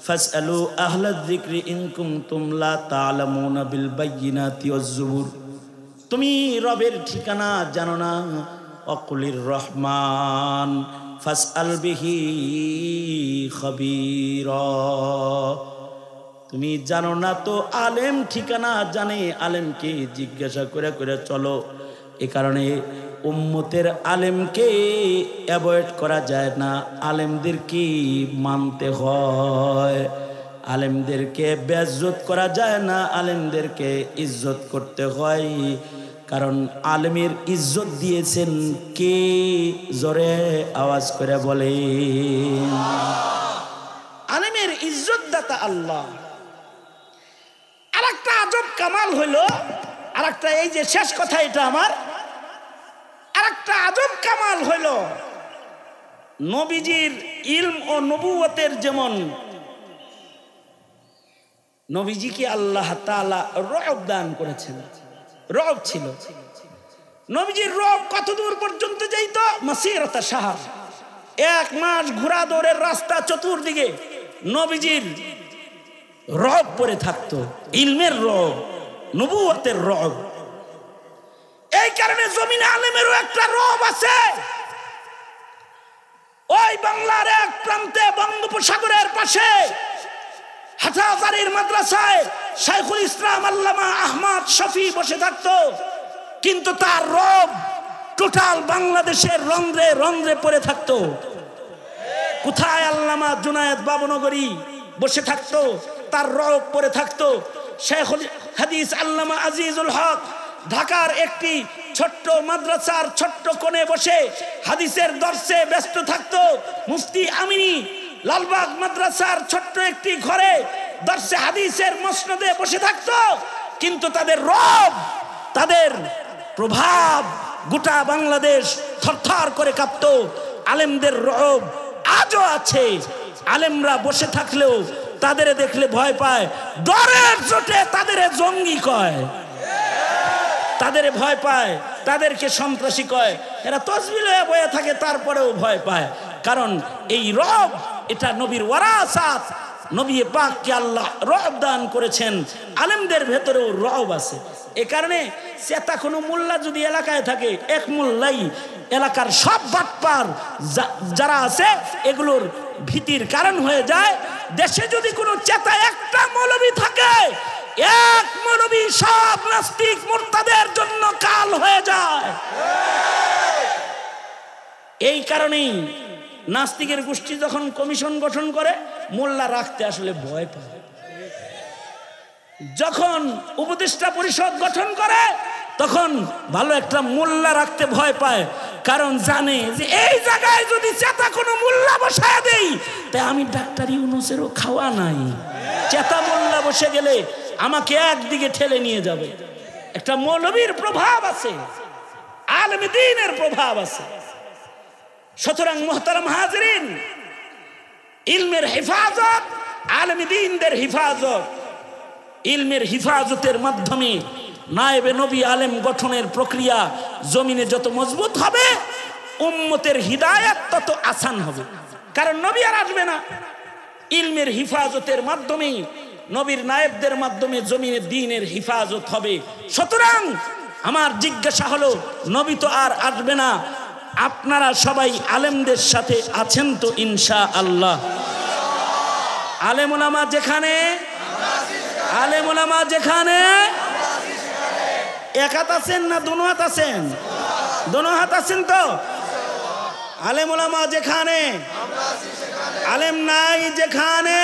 ফাসআলু আহলা যিকরি ইন কুনতুম লা তা'লামুনা বিল বায়িনাতি ওয়াজ জুবুর। তুমি রবের ঠিকানা জানো না, অকুলির রহমান ফাসআল বিহি খবীরা। তুমি জানো না তো আলেম ঠিকানা জানে, আলেমকে জিজ্ঞাসা করে করে চলো। এ কারণে উম্মতের আলেমকে অ্যাভয়েড করা যায় না, আলেমদেরকে মানতে হয়। আলেমদেরকে বেইজ্জত করা যায় না, আলেমদেরকে ইজ্জত করতে হয়। কারণ আলেমের ইজ্জত দিয়েছেন কে? জোরে আওয়াজ করে বলে। আলেমের ইজ্জত দাতা আল্লাহ। আরেকটা আজব কামাল হইলো, আরেকটা, এই যে শেষ কথা এটা আমার, আরেকটা আজব কামাল হইলো, নবীজির ইলম ও নবুয়তের যেমন নবীজিকে আল্লাহ তাআলা রব দান করেছেন, রব ছিল। নবীজির রব কত দূর পর্যন্ত যাইত? মাসিরাতা শাহর, 1 মাস ঘোড়া দৌড়ের রাস্তা, চতুর্দিকে নবীজির রব পড়ে থাকতো, ইলমের রব, নবুয়তের রব। এই কারণে জমিনে আলেমেরও একটা রব আছে। ওই বাংলার এক প্রান্তে বঙ্গোপসাগরের পাশে হাটহাজারীর মাদ্রাসায় শাইখুল ইসলাম আল্লামা আহমদ শফি বসে থাকতো, কিন্তু তার রব টোটাল বাংলাদেশের রন্ধ্রে রন্ধ্রে পড়ে থাকতো। কোথায় আল্লামা জুনায়েদ বাবনগরী বসে থাকতো, তার রব পড়ে থাকতো। শেখুল হাদিস আল্লামা আজিজুল হক ঢাকার একটি ছোট্ট মাদ্রাসার ছোট্ট কোণে বসে হাদিসের দর্শে ব্যস্ত থাকতো। মুফতি আমিনী লালবাগ মাদ্রাসার ছোট্ট একটি ঘরে দর্শে হাদিসের মসনদে বসে থাকতো, কিন্তু তাদের রব, তাদের প্রভাব গোটা বাংলাদেশ থরথর করে কাঁপতো। আলেমদের রব আজও আছে। আলেমরা বসে থাকলেও তাদের দেখলে ভয় পায়, ডরের চোটে তাদের জঙ্গি কয়, তাদের ভয় পায়, তাদেরকে সন্ত্রাসী কয়। এরা তসবিহ হয়ে বয়ে থাকে, তারপরেও ভয় পায়। কারণ এই রব, এটা নবীর ওয়ারাসাত। নবী পাককে আল্লাহ রব দান করেছেন, আলেমদের ভেতরেও রব আছে। এ কারণে চেতা কোনো মোল্লা যদি এলাকায় থাকে, এক মোল্লাই এলাকার সব বাটপার যারা আছে এগুলোর ভীতির কারণ হয়ে যায়। দেশে যদি কোনো চেতা একটা মৌলবী থাকে, এক মৌলবী সব নাস্তিক মুরতাদের জন্য কাল হয়ে যায়। এই কারণেই নাস্তিকের গোষ্ঠী যখন কমিশন গঠন করে, মোল্লা রাখতে আসলে ভয় পায়। যখন উপদেষ্টা পরিষদ গঠন করে, তখন ভালো একটা মোল্লা রাখতে ভয় পায়, কারণ জানে যে এই জায়গায় যদি চেতা কোনো মোল্লা বসায় দেই, তাই আমি ডাক্তার ইউনূসেরও খাওয়া নাই। চেতা মোল্লা বসে গেলে আমাকে একদিকে ঠেলে নিয়ে যাবে। একটা মৌলবীর প্রভাব আছে, আলেম দ্বীনের প্রভাব আছে। সুতরাং মুহতারাম হাজিরিন, ইলমের হেফাজত, আলেম দ্বীনদের হেফাজত, ইলমের হেফাজতের মাধ্যমে নায়েবে নবী আলেম গঠনের প্রক্রিয়া জমিনে যত মজবুত হবে, উম্মতের হিদায়াত তত আসান হবে। কারণ নবী আর আসবে না, ইলমের হেফাজতের মাধ্যমে, নবীর নায়েবদের মাধ্যমে জমিনে দ্বীনের হেফাজত হবে। সুতরাং আমার জিজ্ঞাসা হলো, নবী তো আর আসবে না, আপনারা সবাই আলেমদের সাথে আছেন তো ইনশাআল্লাহ? আলেম ওলামা যেখানে, আলেম ওলামা যেখানে, এক হাত আছেন না দোনো হাত আছেন? দোনো হাত আছেন তো? আলেম ওলামা যেখানে, আলেম নাই যেখানে।